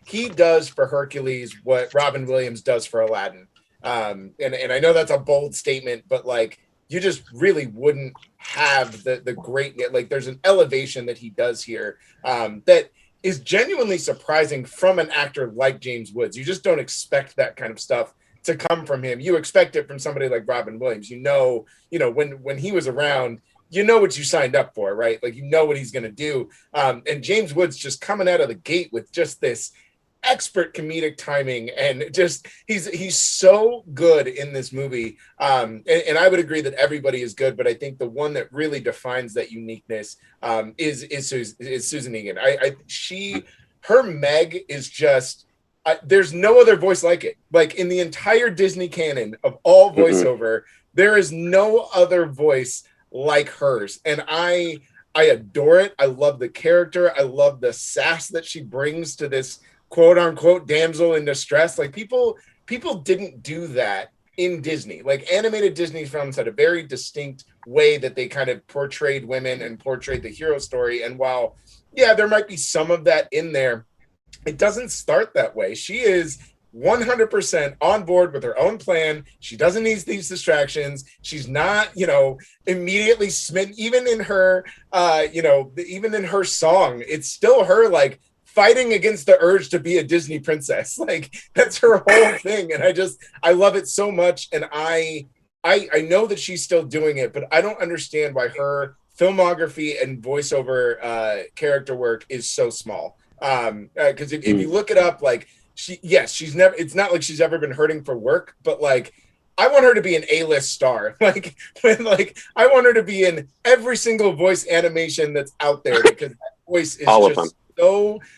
[SPEAKER 3] he does for Hercules what Robin Williams does for Aladdin. And I know that's a bold statement, but like you just really wouldn't have the great, like there's an elevation that he does here that is genuinely surprising from an actor like James Woods. You just don't expect that kind of stuff to come from him. You expect it from somebody like Robin Williams. You know, when he was around, you know what you signed up for, right? Like, you know what he's going to do. And James Woods just coming out of the gate with just this expert comedic timing, and just he's so good in this movie. And I would agree that everybody is good, but I think the one that really defines that uniqueness is Susan Egan. Her Meg is just there's no other voice like it. Like in the entire Disney canon of all voiceover, there is no other voice like hers, and I adore it. I love the character. I love the sass that she brings to this quote unquote damsel in distress. Like people didn't do that in Disney. Like animated Disney films had a very distinct way that they kind of portrayed women and portrayed the hero story. And while, yeah, there might be some of that in there, it doesn't start that way. She is 100% on board with her own plan. She doesn't need these distractions. She's not, immediately smitten. Even in her, even in her song, it's still her like fighting against the urge to be a Disney princess. Like that's her whole thing. And I love it so much. And I know that she's still doing it, but I don't understand why her filmography and voiceover character work is so small. Because if you look it up, like she's never, it's not like she's ever been hurting for work, but like I want her to be an A-list star. I want her to be in every single voice animation that's out there, because that voice is
[SPEAKER 1] all
[SPEAKER 3] just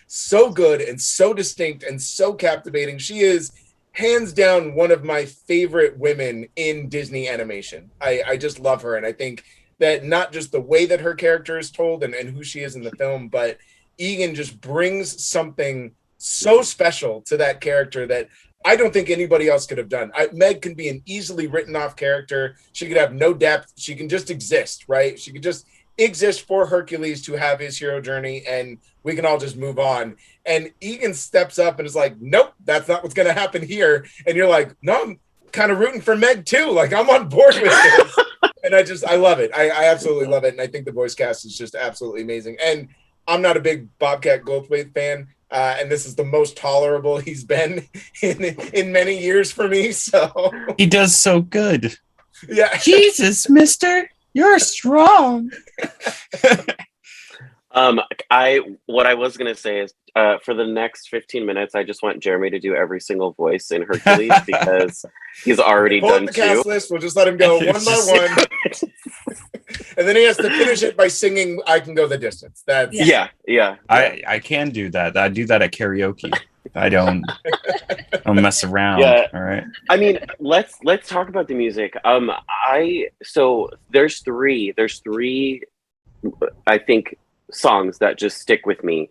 [SPEAKER 3] so good and so distinct and so captivating. She is hands down one of my favorite women in Disney animation. I just love her, and I think that not just the way that her character is told and who she is in the film, but Egan just brings something so special to that character that I don't think anybody else could have done. Meg can be an easily written off character. She could have no depth. She can just exist, right? She could just exist for Hercules to have his hero journey, and we can all just move on. And Egan steps up and is like, nope, that's not what's going to happen here. And you're like, no, I'm kind of rooting for Meg too. Like I'm on board with this. And I love it. I absolutely love it. And I think the voice cast is just absolutely amazing. And I'm not a big Bobcat Goldthwait fan. And this is the most tolerable he's been in many years for me. So
[SPEAKER 2] he does so good.
[SPEAKER 3] Yeah.
[SPEAKER 2] Jesus, mister, you're strong.
[SPEAKER 1] What I was gonna say is for the next 15 minutes, I just want Jeromy to do every single voice in Hercules because he's already done
[SPEAKER 3] the cast
[SPEAKER 1] two.
[SPEAKER 3] list. We'll just let him go one by one. And then he has to finish it by singing "I Can Go the Distance." That's
[SPEAKER 1] yeah.
[SPEAKER 2] I can do that. I do that at karaoke. I don't mess around.
[SPEAKER 1] Yeah.
[SPEAKER 2] All right.
[SPEAKER 1] I mean, let's talk about the music. So there's three I think songs that just stick with me.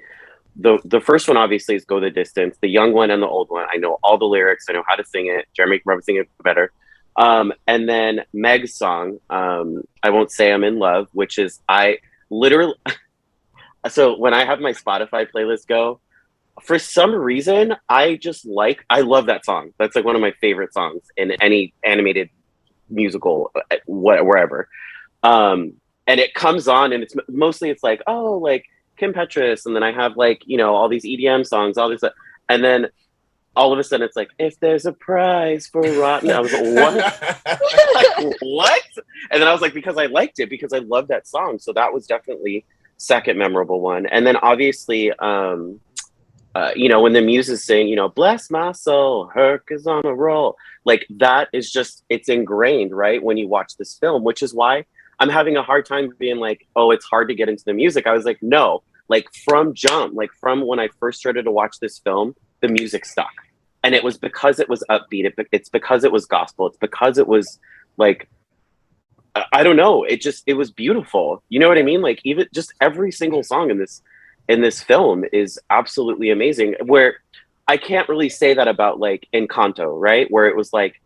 [SPEAKER 1] The first one obviously is "Go the Distance." The young one and the old one, I know all the lyrics. I know how to sing it. Jeromy can probably sing it better. And then Meg's song, "I Won't Say I'm in Love," which is I literally. So when I have my Spotify playlist go, for some reason I love that song. That's like one of my favorite songs in any animated musical, wherever. And it comes on, and it's mostly like, oh, like Kim Petras, and then I have like all these EDM songs, all this, and then all of a sudden it's like, "If there's a prize for rotten," I was like, what? Like, what? And then I was like, because I liked it, because I love that song. So that was definitely second memorable one. And then obviously, when the muses sing, "Bless my soul, Herc is on a roll." Like that is just, it's ingrained, right? When you watch this film, which is why I'm having a hard time being like, oh, it's hard to get into the music. I was like, no, like from jump, like from when I first started to watch this film, the music stuck. And it was because it was upbeat. It's because it was gospel. It's because it was like, I don't know. It was beautiful. You know what I mean? Like even just every single song in this film is absolutely amazing, where I can't really say that about like Encanto, right? Where it was like,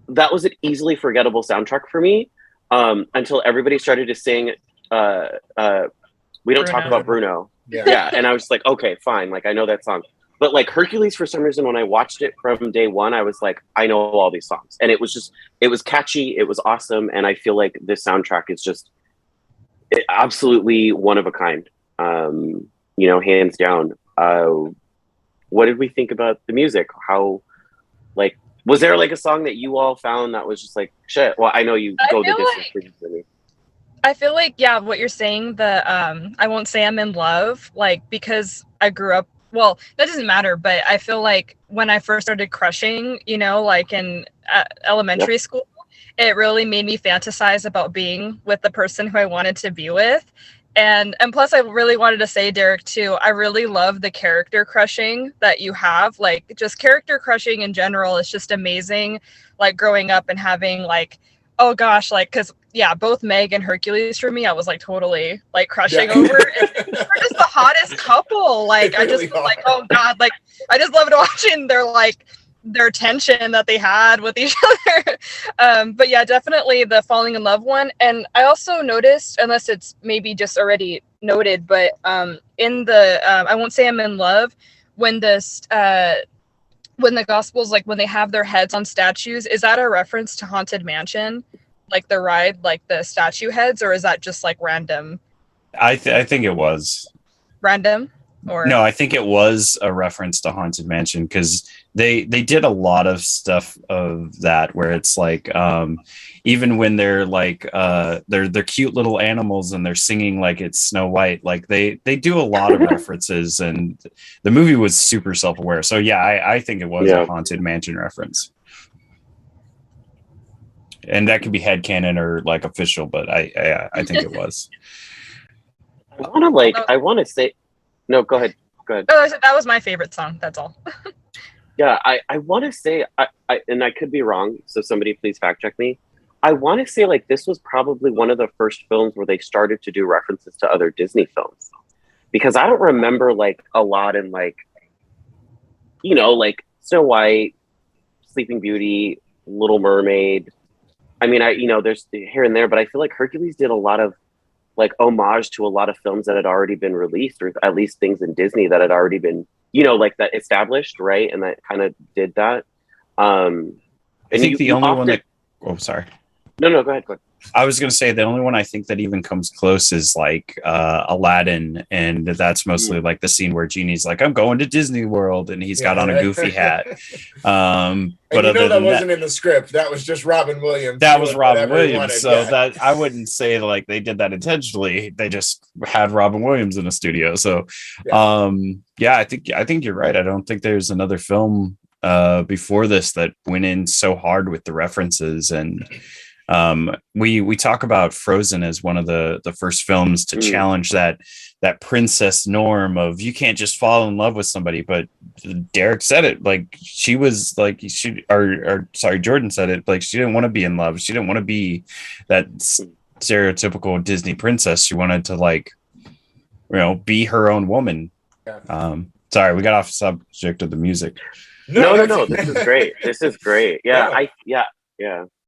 [SPEAKER 1] that was an easily forgettable soundtrack for me until everybody started to sing "We Don't Talk About Bruno." Yeah. And I was like, okay, fine. Like I know that song. But like Hercules, for some reason, when I watched it from day one, I was like, I know all these songs. And it was catchy. It was awesome. And I feel like this soundtrack is just absolutely one of a kind, hands down. What did we think about the music? How, like, was there like a song that you all found that was just like, shit? Well, I know you go the distance for me.
[SPEAKER 4] I feel like, yeah, what you're saying, I won't say I'm in love, like, because I grew up well, that doesn't matter, but I feel like when I first started crushing, like in elementary school, it really made me fantasize about being with the person who I wanted to be with. And plus I really wanted to say, Derrick, too, I really love the character crushing that you have. Like, just character crushing in general is just amazing. Like, growing up and having, like, oh gosh, like, because both Meg and Hercules for me, I was like totally like crushing over. And they're just the hottest couple. Like, I just was like, oh god, like I just loved watching their tension that they had with each other. But yeah, definitely the falling in love one. And I also noticed, unless it's maybe just already noted, but in the I won't say I'm in love, when the Gospels, like when they have their heads on statues, is that a reference to Haunted Mansion, like the ride, like the statue heads, or is that just like random?
[SPEAKER 2] I think it was
[SPEAKER 4] Random, or
[SPEAKER 2] no, I think it was a reference to Haunted Mansion, because they did a lot of stuff of that where it's like even when they're like they're cute little animals and they're singing like it's Snow White, like they do a lot of references, and the movie was super self-aware. So yeah, I think it was a Haunted Mansion reference, and that could be headcanon or like official, but I think it was.
[SPEAKER 1] I want to say, no, go ahead.
[SPEAKER 4] Oh, that was my favorite song. That's all.
[SPEAKER 1] Yeah, I want to say, and I could be wrong, so somebody please fact check me. I want to say like this was probably one of the first films where they started to do references to other Disney films, because I don't remember like a lot in like, like Snow White, Sleeping Beauty, Little Mermaid. I mean, there's here and there, but I feel like Hercules did a lot of like homage to a lot of films that had already been released, or at least things in Disney that had already been, like that established, right? And that kind of did that.
[SPEAKER 2] I think the only one that, oh, sorry.
[SPEAKER 1] No, go ahead.
[SPEAKER 2] I was going to say the only one I think that even comes close is like Aladdin, and that's mostly like the scene where Genie's like, "I'm going to Disney World," and he's got on a goofy hat.
[SPEAKER 3] But that wasn't in the script. That was just Robin Williams.
[SPEAKER 2] That was Robin Williams. So that I wouldn't say like they did that intentionally. They just had Robin Williams in the studio. So I think you're right. I don't think there's another film before this that went in so hard with the references. And we talk about Frozen as one of the first films to challenge that princess norm of you can't just fall in love with somebody. But Derrick said it, like she was like Jordyn said it, like she didn't want to be in love. She didn't want to be that stereotypical Disney princess. She wanted to like be her own woman. Sorry, we got off the subject of the music.
[SPEAKER 1] No. This is great. This is great. Yeah.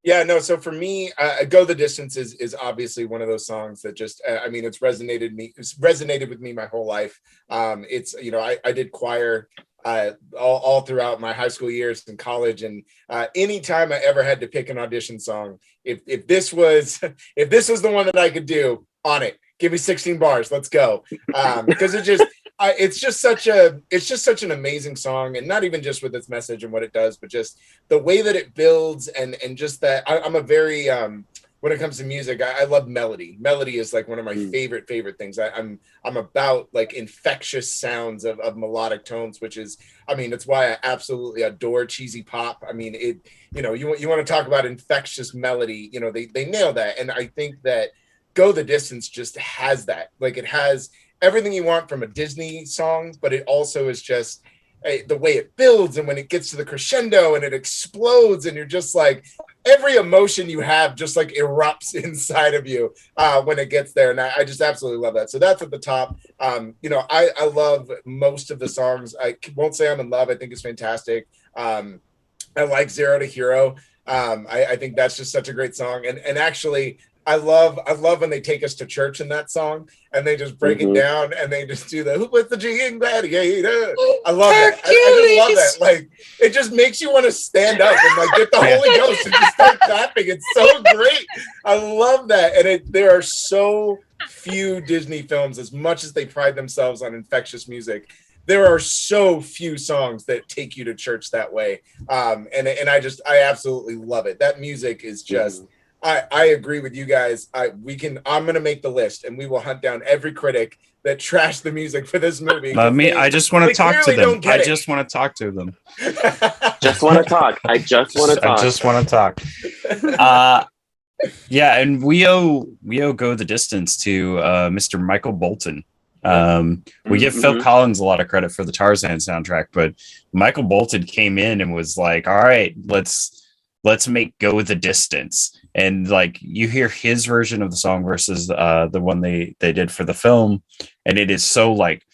[SPEAKER 3] Yeah, no. So for me, "Go the Distance" is obviously one of those songs that just, it's resonated with me my whole life. It's I did choir all throughout my high school years and college, and anytime I ever had to pick an audition song, if this was the one that I could do, on it, give me 16 bars, let's go, because it's just such an amazing song, and not even just with its message and what it does, but just the way that it builds, and just that I'm a very when it comes to music, I love melody. Melody is like one of my favorite things. I'm about like infectious sounds of melodic tones, which is, it's why I absolutely adore cheesy pop. You want to talk about infectious melody, they nail that. And I think that "Go the Distance" just has that. Like, it has everything you want from a Disney song, but it also is just the way it builds, and when it gets to the crescendo and it explodes, and you're just like, every emotion you have just like erupts inside of you when it gets there. And I just absolutely love that. So that's at the top. I love most of the songs. I won't say I'm in love. I think it's fantastic. I like "Zero to Hero." I think that's just such a great song. And actually, I love when they take us to church in that song, and they just break it down, and they just do the "Who put the G in Gladiator." I love that. I just love that. Like, it just makes you want to stand up and like get the Holy Ghost and just start clapping. It's so great. I love that. And there are so few Disney films, as much as they pride themselves on infectious music, there are so few songs that take you to church that way. And I absolutely love it. That music is just I agree with you guys. I'm gonna make the list, and we will hunt down every critic that trashed the music for this movie.
[SPEAKER 2] I just want to talk to them. I
[SPEAKER 3] it.
[SPEAKER 2] just want to talk to them.
[SPEAKER 1] Just want to talk. I just want to talk.
[SPEAKER 2] I just want to talk. Yeah, and we owe Go the Distance to Mr. Michael Bolton. We give Phil Collins a lot of credit for the Tarzan soundtrack, but Michael Bolton came in and was like, all right, let's make Go the Distance. And like you hear his version of the song versus the one they did for the film, and it is like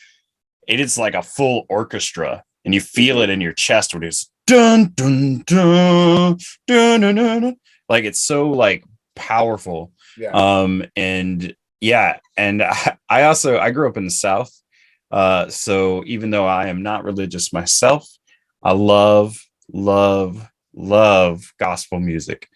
[SPEAKER 2] a full orchestra, and you feel it in your chest when it's dun dun dun dun dun dun, dun. Like it's so like powerful. And I grew up in the South, so even though I am not religious myself, I love gospel music.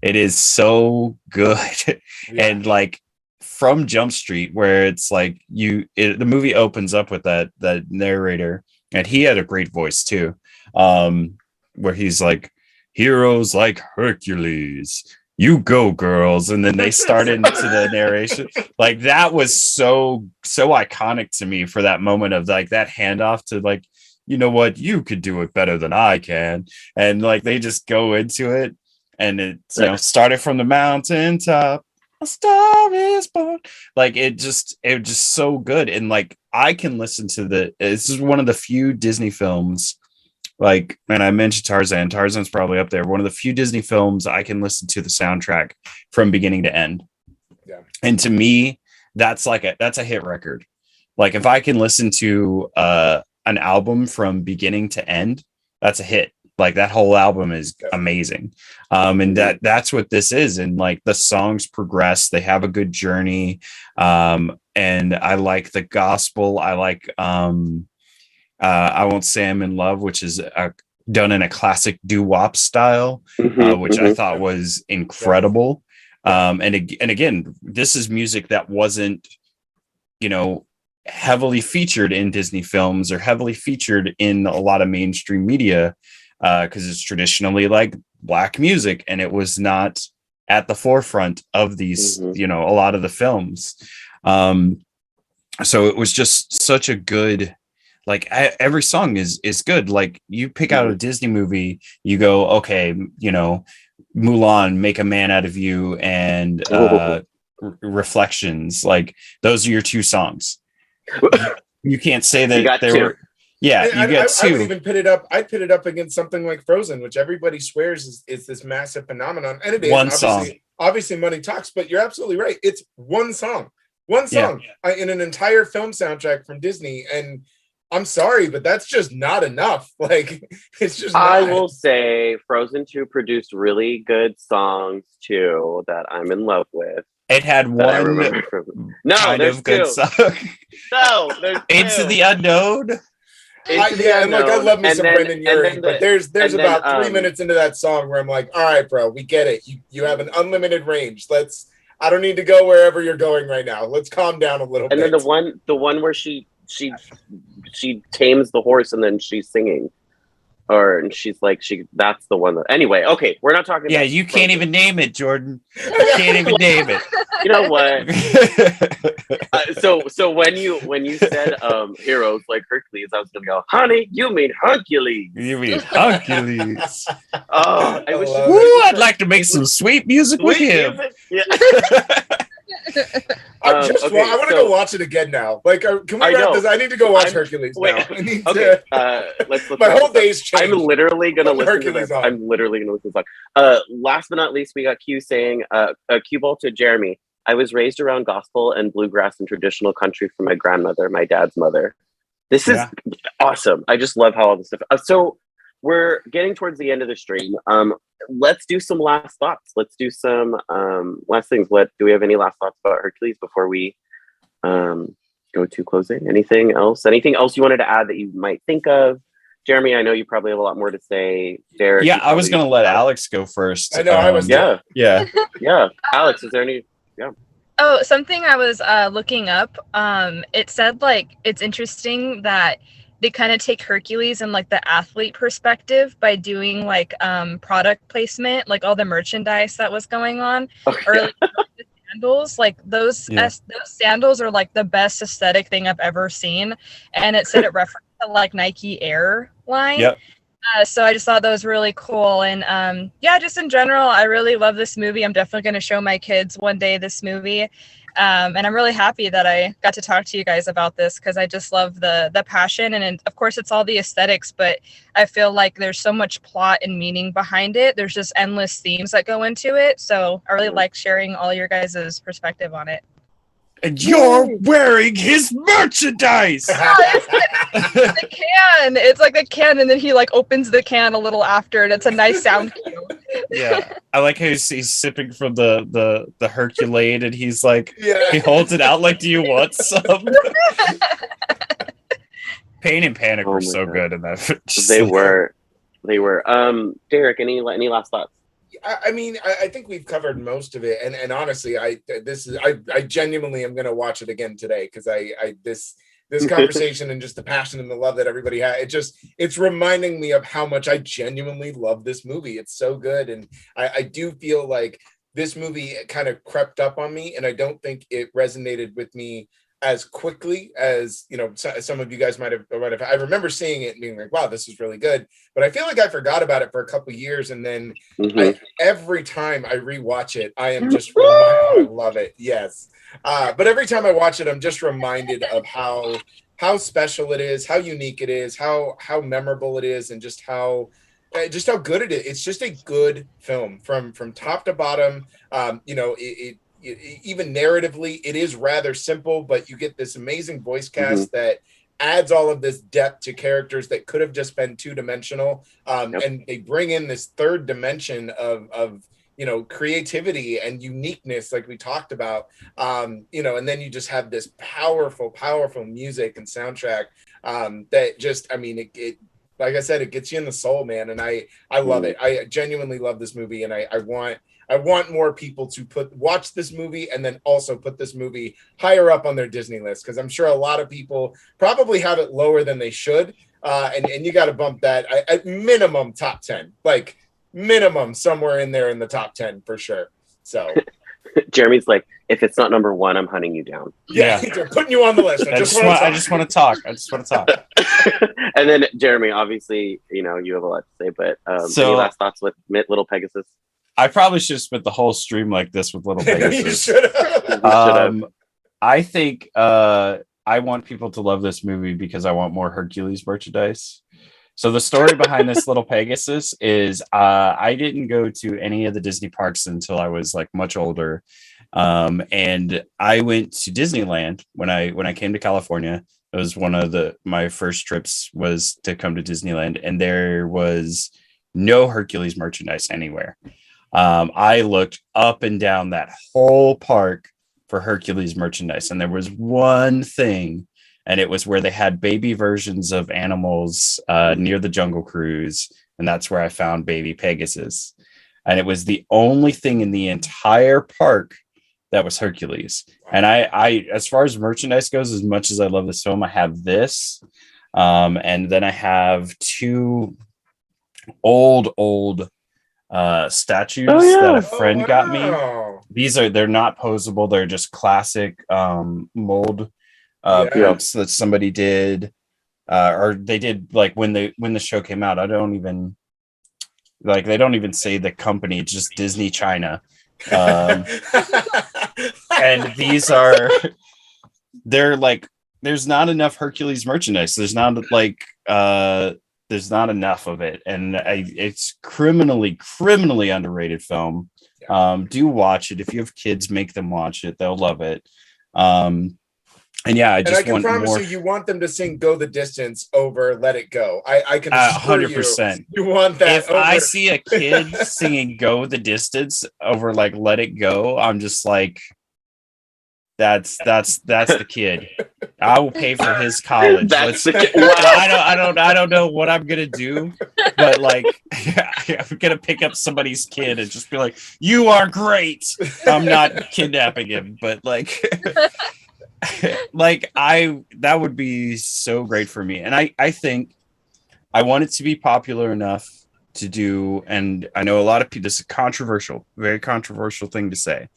[SPEAKER 2] It is so good. And like from Jump Street, where it's like the movie opens up with that narrator, and he had a great voice too, where he's like, heroes like Hercules, you go girls, and then they start into the narration. Like that was so iconic to me for that moment of like that handoff to like, you know what, you could do it better than I can, and like they just go into it, and it's started from the mountaintop, a star is born. Like it just so good. And like I can listen to this is one of the few Disney films, like, and I mentioned Tarzan's probably up there, one of the few Disney films I can listen to the soundtrack from beginning to end. And to me, that's a hit record. Like if I can listen to an album from beginning to end, that's a hit. Like that whole album is amazing. And that's what this is. And like the songs progress, they have a good journey. And I like the gospel. I like I Won't Say I'm in Love, which is done in a classic doo-wop style, which I thought was incredible. And again, this is music that wasn't, heavily featured in Disney films or heavily featured in a lot of mainstream media, because it's traditionally like Black music, and it was not at the forefront of these, a lot of the films. So it was just such a good, like every song is good. Like you pick out a Disney movie, you go, okay, Mulan, Make a Man Out of You, and Reflections. Like those are your two songs. You can't say that they were. Yeah, you get two.
[SPEAKER 3] I would even pit it up. I'd pit it up against something like Frozen, which everybody swears is this massive phenomenon, and it is
[SPEAKER 2] one song.
[SPEAKER 3] Obviously, money talks, but you're absolutely right. It's one song in an entire film soundtrack from Disney, and I'm sorry, but that's just not enough. Like it's just.
[SPEAKER 1] I will say, Frozen 2 produced really good songs too that I'm in love with.
[SPEAKER 2] It had one kind of good song.
[SPEAKER 1] No, there's
[SPEAKER 2] Into the Unknown.
[SPEAKER 3] I love me some Brendan Urie, but there's about 3 minutes into that song where I'm like, all right, bro, we get it. You have an unlimited range. I don't need to go wherever you're going right now. Let's calm down a little bit.
[SPEAKER 1] And then the one where she tames the horse and then she's singing. And she's like, that's the one that, anyway, okay, we're not talking about
[SPEAKER 2] you can't even name it, Jordyn. You can't even name it.
[SPEAKER 1] You know what? So when you said heroes like Hercules, I was gonna go, honey, you mean Hercules.
[SPEAKER 2] You mean Hercules.
[SPEAKER 1] Oh, I wish
[SPEAKER 2] I'd like to make some sweet music with him.
[SPEAKER 1] Yeah.
[SPEAKER 3] I want to go watch it again now. Like, can we wrap this? I need to go watch Hercules now.
[SPEAKER 1] Let's
[SPEAKER 3] my whole day's changed.
[SPEAKER 1] I'm literally gonna listen to this.
[SPEAKER 3] On.
[SPEAKER 1] I'm literally gonna listen to this song. Last but not least, we got Q saying, cue ball to Jeromy. I was raised around gospel and bluegrass and traditional country from my grandmother, my dad's mother. This is awesome. I just love how all this stuff. So we're getting towards the end of the stream. Let's do some last thoughts. Let's do some last things. Do we have any last thoughts about Hercules before we go to closing? Anything else? Anything else you wanted to add that you might think of? Jeromy, I know you probably have a lot more to say. Derrick,
[SPEAKER 2] I was going to let Alex go first.
[SPEAKER 3] I know. I was.
[SPEAKER 1] Yeah. Alex, is there any? Yeah.
[SPEAKER 4] Oh, something I was looking up. It said like it's interesting that they kind of take Hercules and like the athlete perspective by doing like product placement, like all the merchandise that was going on, or like the sandals. Like those those sandals are like the best aesthetic thing I've ever seen, and it said it referenced to like Nike Air line.
[SPEAKER 2] Yep.
[SPEAKER 4] So I just thought that was really cool. And yeah, just in general, I really love this movie. I'm definitely going to show my kids one day this movie. And I'm really happy that I got to talk to you guys about this because I just love the passion. And of course, it's all the aesthetics, but I feel like there's so much plot and meaning behind it. There's just endless themes that go into it. So I really like sharing all your guys' perspective on it.
[SPEAKER 2] And you're wearing his merchandise.
[SPEAKER 4] It's the can. It's like a can, and then he like opens the can a little after, and it's a nice sound cue.
[SPEAKER 2] Yeah, I like how he's sipping from the Herculade, and he's like, he holds it out like, "Do you want some?" Pain and Panic were so good in that.
[SPEAKER 1] They were. Derrick, any last thoughts?
[SPEAKER 3] I mean, I think we've covered most of it, and honestly, I genuinely am going to watch it again today because this conversation and just the passion and the love that everybody had, it's reminding me of how much I genuinely love this movie. It's so good, and I do feel like this movie kind of crept up on me, and I don't think it resonated with me as quickly as, you know, some of you guys might have. I remember seeing it and being like, wow, this is really good. But I feel like I forgot about it for a couple of years. And then every time I rewatch it, I am just reminded, I love it. Yes. But every time I watch it, I'm just reminded of how special it is, how unique it is, how memorable it is, and just how good it is. It's just a good film from top to bottom. You know, even narratively, it is rather simple, but you get this amazing voice cast that adds all of this depth to characters that could have just been two-dimensional. And they bring in this third dimension of you know, creativity and uniqueness, like we talked about. You know, and then you just have this powerful music and soundtrack that just, I mean, it like I said, it gets you in the soul, man. And I love it. I genuinely love this movie, and I want more people to watch this movie and then also put this movie higher up on their Disney list, because I'm sure a lot of people probably have it lower than they should. And you got to bump that at minimum top 10, like minimum somewhere in there in the top 10 for sure. So
[SPEAKER 1] Jeremy's like, if it's not number one, I'm hunting you down.
[SPEAKER 3] Yeah. They're putting you on the list. I
[SPEAKER 2] just want to talk.
[SPEAKER 1] And then Jeromy, obviously, you know, you have a lot to say, but any last thoughts with Little Pegasus?
[SPEAKER 2] I probably should have spent the whole stream like this with Little Pegasus.
[SPEAKER 3] You should have.
[SPEAKER 2] I think I want people to love this movie because I want more Hercules merchandise. So the story behind this Little Pegasus is I didn't go to any of the Disney parks until I was like much older. And I went to Disneyland when I came to California. It was one of my first trips was to come to Disneyland, and there was no Hercules merchandise anywhere. I looked up and down that whole park for Hercules merchandise, and there was one thing, and it was where they had baby versions of animals near the Jungle Cruise, and that's where I found baby Pegasus. And it was the only thing in the entire park that was Hercules. And I as far as merchandise goes, as much as I love this film, I have this, and then I have two old statues that a friend got me. They're not posable, they're just classic mold prints that somebody did, or they did like when the show came out. They don't even say the company, it's just Disney China. And they're like, there's not enough Hercules merchandise. There's not enough of it, and it's criminally underrated film. Do watch it. If you have kids, make them watch it. They'll love it. And yeah, I can promise
[SPEAKER 3] you want them to sing "Go the Distance" over "Let It Go." I can assure 100%. You want that.
[SPEAKER 2] If I see a kid singing "Go the Distance" over like "Let It Go," I'm just like, that's the kid. I will pay for his college. I don't know what I'm gonna do, but like I'm gonna pick up somebody's kid and just be like, "You are great." I'm not kidnapping him, but like like that would be so great for me. And I think I want it to be popular enough to do, and I know a lot of people, this is controversial, very controversial thing to say.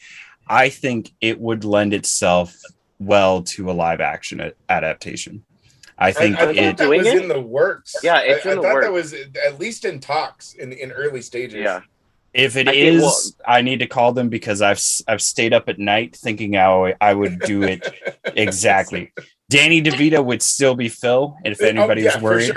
[SPEAKER 2] I think it would lend itself well to a live action adaptation. I think
[SPEAKER 3] I thought that was in the works.
[SPEAKER 1] Yeah, it's in the works.
[SPEAKER 3] That was at least in talks in early stages.
[SPEAKER 1] Yeah.
[SPEAKER 2] If it is, I need to call them because I've stayed up at night thinking how I would do it exactly. Danny DeVito would still be Phil, if anybody's worried.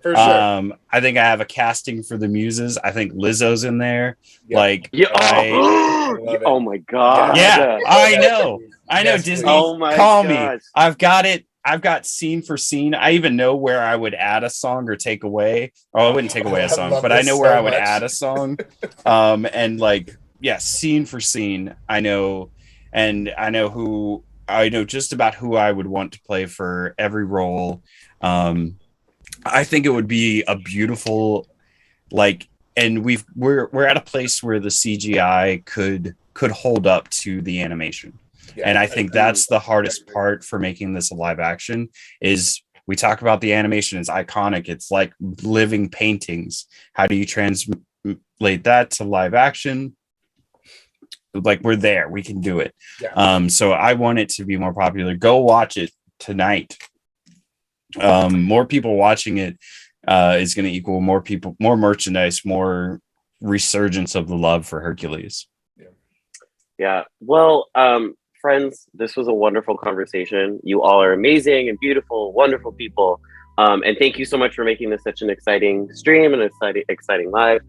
[SPEAKER 3] For sure.
[SPEAKER 2] I think I have a casting for the Muses. I think Lizzo's in there.
[SPEAKER 3] Yeah.
[SPEAKER 2] Like,
[SPEAKER 1] oh my god!
[SPEAKER 2] Yeah, I know.
[SPEAKER 3] Yes,
[SPEAKER 2] Disney.
[SPEAKER 1] Oh my
[SPEAKER 2] call
[SPEAKER 1] gosh.
[SPEAKER 2] me. I've got it. I've got scene for scene. I even know where I would add a song or take away. Oh, I wouldn't take away a song, but I know where I would add a song. And like, yeah, scene for scene. I know, and I know just about who I would want to play for every role. I think it would be a beautiful, like, and we're at a place where the CGI could hold up to the animation. Yeah, and I think that's the hardest part for making this a live action is we talk about the animation is iconic. It's like living paintings. How do you translate that to live action? Like we're there, we can do it. Yeah. So I want it to be more popular. Go watch it tonight. More people watching it is going to equal more people, more merchandise, more resurgence of the love for Hercules.
[SPEAKER 1] Yeah. Well, friends, this was a wonderful conversation. You all are amazing and beautiful, wonderful people. And thank you so much for making this such an exciting stream and exciting live.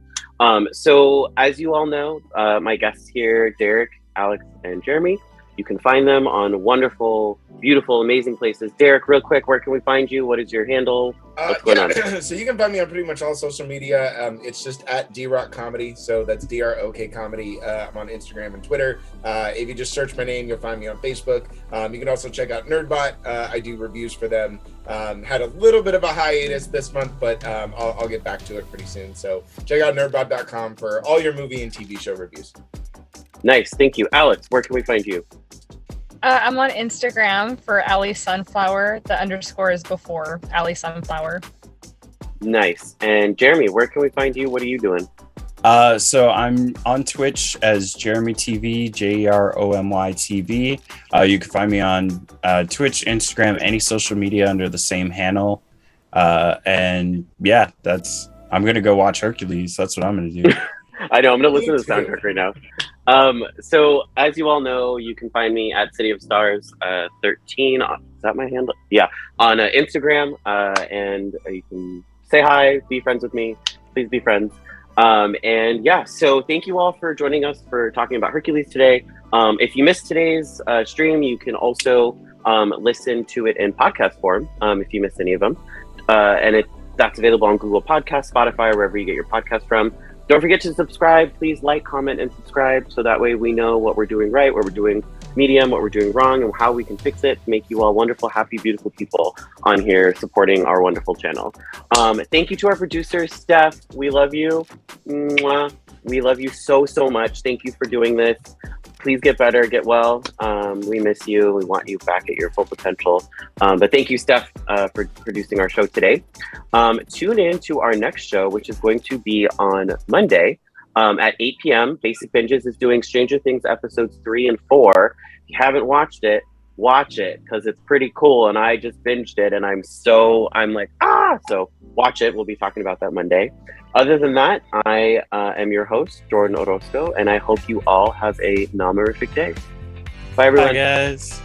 [SPEAKER 1] So as you all know, my guests here, Derrick, Alex, and Jeromy, you can find them on wonderful, beautiful, amazing places. Derrick, real quick, where can we find you? What is your handle? What's going on?
[SPEAKER 3] So you can find me on pretty much all social media. It's just at DRock Comedy. So that's DROK Comedy. I'm on Instagram and Twitter. If you just search my name, you'll find me on Facebook. You can also check out Nerdbot. I do reviews for them. Had a little bit of a hiatus this month, but I'll get back to it pretty soon. So check out nerdbot.com for all your movie and TV show reviews.
[SPEAKER 1] Nice. Thank you. Alex, where can we find you?
[SPEAKER 4] I'm on Instagram for Ali Sunflower. The underscore is before Ali Sunflower.
[SPEAKER 1] Nice. And Jeromy, where can we find you? What are you doing?
[SPEAKER 2] So I'm on Twitch as Jeromy TV, Jeromy TV. You can find me on Twitch, Instagram, any social media under the same handle. And yeah, I'm going to go watch Hercules. That's what I'm going to do.
[SPEAKER 1] I know, I'm going to listen to the soundtrack right now. So as you all know, you can find me at City of Stars 13. Is that my handle? Yeah, on Instagram. And you can say hi, be friends with me. Please be friends. And yeah, so thank you all for joining us for talking about Hercules today. If you missed today's stream, you can also listen to it in podcast form if you missed any of them. And that's available on Google Podcasts, Spotify, or wherever you get your podcast from. Don't forget to subscribe. Please like, comment, and subscribe so that way we know what we're doing right, what we're doing medium, what we're doing wrong, and how we can fix it to make you all wonderful, happy, beautiful people on here supporting our wonderful channel. Thank you to our producer, Steph. We love you. Mwah. We love you so, so much. Thank you for doing this. Please get better, get well. We miss you. We want you back at your full potential. But thank you, Steph, for producing our show today. Tune in to our next show, which is going to be on Monday at 8 p.m. Basic Binges is doing Stranger Things episodes 3 and 4. If you haven't watched it, watch it because it's pretty cool. And I just binged it and I'm like, so watch it. We'll be talking about that Monday. Other than that, I am your host, Jordyn Orozco, and I hope you all have a nomorific day. Bye, everyone.
[SPEAKER 2] Bye, guys.